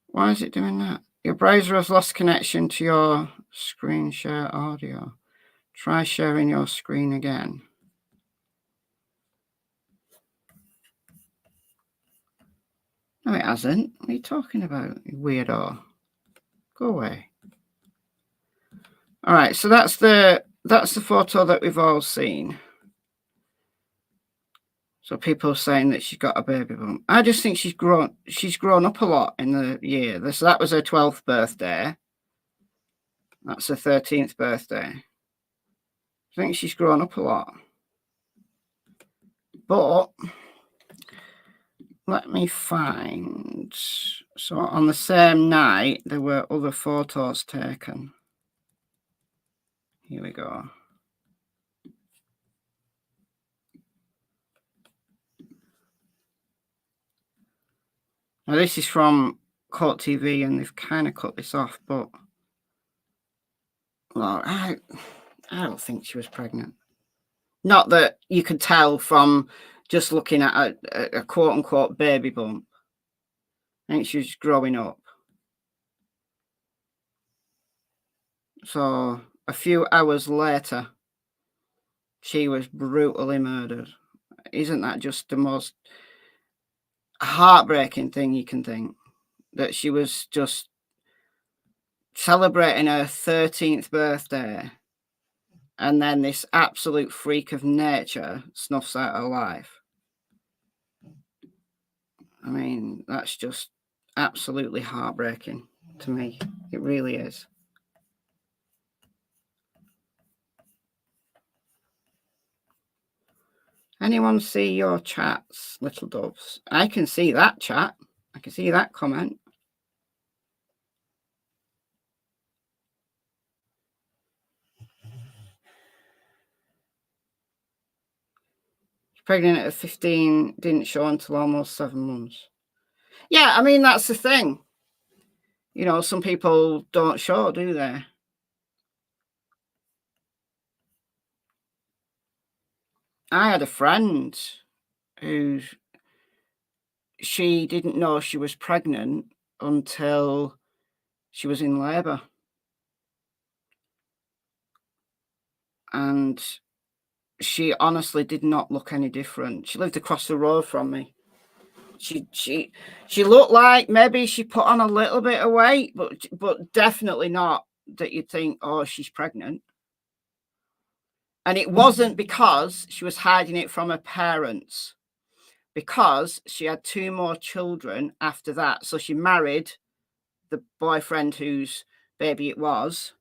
Why is it doing that? Your browser has lost connection to your screen share audio. Try sharing your screen again. No, it hasn't. What are you talking about, you weirdo? Go away. All right, so that's the photo that we've all seen. So people are saying that she's got a baby bump. I just think she's grown up a lot in the year. So that was her 12th birthday. That's her 13th birthday. I think she's grown up a lot. But let me find. So on the same night, there were other photos taken. Here we go. Now this is from Court TV, and they've kind of cut this off, but well, I don't think she was pregnant. Not that you could tell from just looking at a quote-unquote baby bump. I think she was growing up. So a few hours later, she was brutally murdered. Isn't that just the most heartbreaking thing you can think? That she was just celebrating her 13th birthday, and then this absolute freak of nature snuffs out her life. I mean, that's just absolutely heartbreaking to me. It really is. Anyone see your chats, little doves? I can see that chat. I can see that comment. Pregnant at 15, didn't show until almost 7 months. Yeah, I mean, that's the thing. You know, some people don't show, do they? I had a friend who she didn't know she was pregnant until she was in labour. And she honestly did not look any different. She lived across the road from me. She looked like maybe she put on a little bit of weight, but definitely not that you'd think, oh, she's pregnant. And it wasn't because she was hiding it from her parents, because she had 2 more children after that. So she married the boyfriend whose baby it was.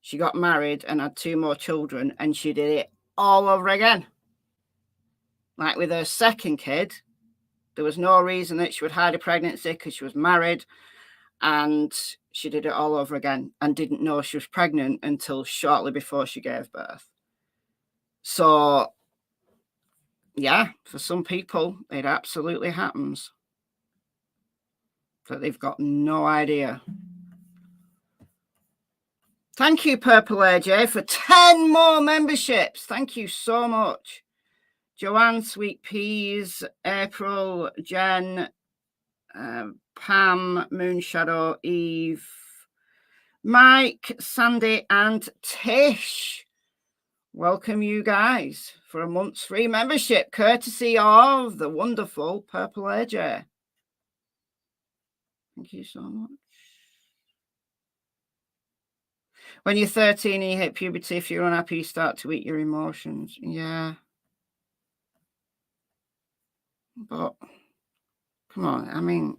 She got married and had 2 more children, and she did it all over again. Like with her second kid, there was no reason that she would hide a pregnancy because she was married, and she did it all over again and didn't know she was pregnant until shortly before she gave birth. So, yeah, for some people, it absolutely happens. But they've got no idea. Thank you, Purple AJ, for 10 more memberships. Thank you so much. Joanne, Sweet Peas, April, Jen, Pam, Moonshadow, Eve, Mike, Sandy, and Tish. Welcome you guys for a month's free membership, courtesy of the wonderful Purple AJ. Thank you so much. When you're 13 and you hit puberty, if you're unhappy, you start to eat your emotions. Yeah. But, come on, I mean,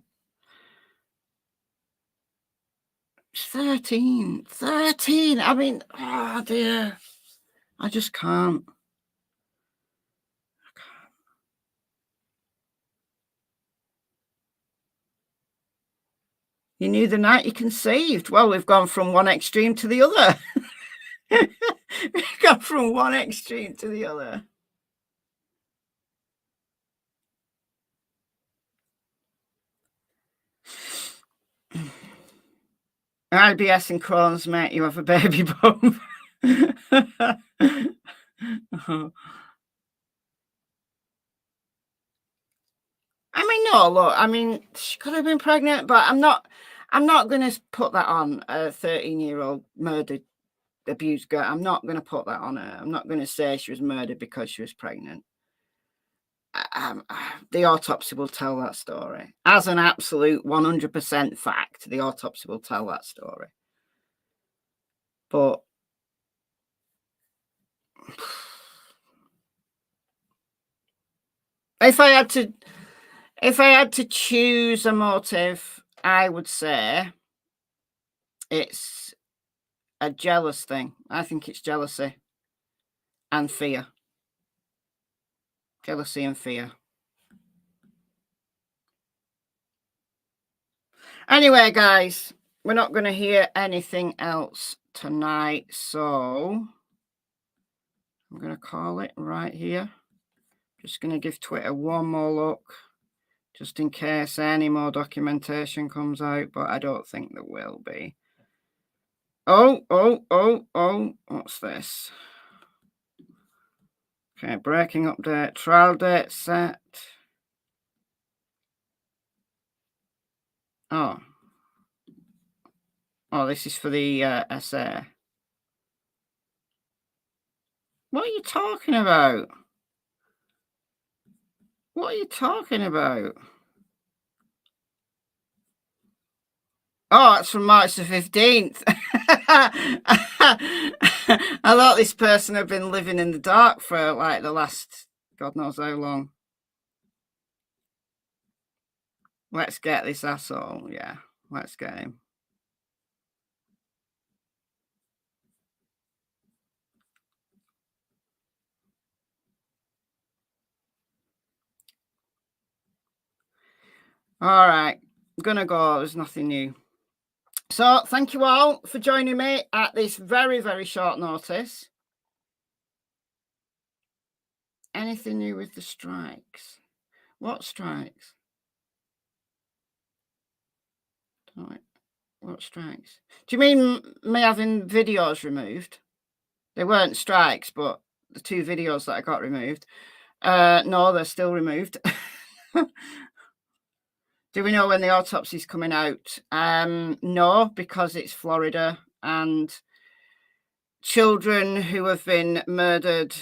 it's 13. 13! I mean, oh dear. I just can't. You knew the night you conceived. Well, we've gone from one extreme to the other. We've gone from one extreme to the other. IBS and Crohn's, mate, you have a baby bump. Oh. I mean, no, look, I mean, she could have been pregnant, but I'm not going to put that on a 13-year-old murdered, abused girl. I'm not going to put that on her. I'm not going to say she was murdered because she was pregnant. The autopsy will tell that story. As an absolute 100% fact, the autopsy will tell that story. But if I had to choose a motive, I would say it's a jealous thing. I think it's jealousy and fear. Jealousy and fear. Anyway, guys, we're not going to hear anything else tonight, so I'm going to call it right here. Just going to give Twitter one more look, just in case any more documentation comes out, but I don't think there will be. Oh, what's this? Okay, breaking update, trial date set. Oh, this is for the SA. What are you talking about? What are you talking about? Oh, it's from March the 15th. I thought this person had been living in the dark for like the last God knows how long. Let's get this asshole. Yeah, let's get him. All right, I'm going to go. There's nothing new. So thank you all for joining me at this very, very short notice. Anything new with the strikes? What strikes? What strikes? Do you mean me having videos removed? They weren't strikes, but the 2 videos that I got removed. No, they're still removed. Do we know when the autopsy's coming out? No, because it's Florida, and children who have been murdered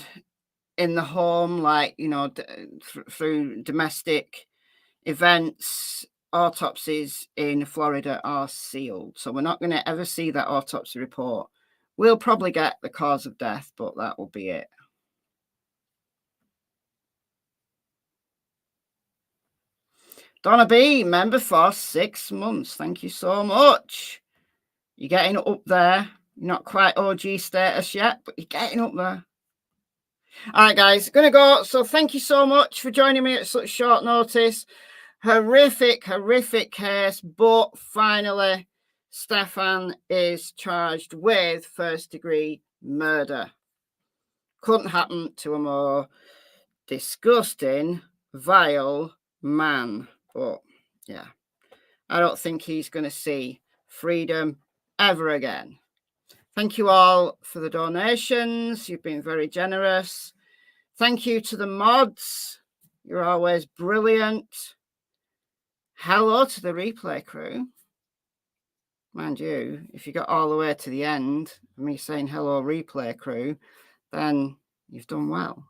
in the home, like, you know, through domestic events, autopsies in Florida are sealed. So we're not going to ever see that autopsy report. We'll probably get the cause of death, but that will be it. Donna B, member for 6 months. Thank you so much. You're getting up there. You're not quite OG status yet, but you're getting up there. All right, guys, going to go. So thank you so much for joining me at such short notice. Horrific case, but finally, Stephan is charged with first-degree murder. Couldn't happen to a more disgusting, vile man. But yeah, I don't think he's going to see freedom ever again. Thank you all for the donations. You've been very generous. Thank you to the mods. You're always brilliant. Hello to the replay crew. Mind you, if you got all the way to the end of me saying hello, replay crew, then you've done well.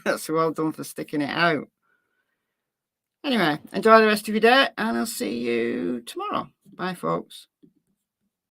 That's well done for sticking it out. Anyway, enjoy the rest of your day, and I'll see you tomorrow. Bye, folks.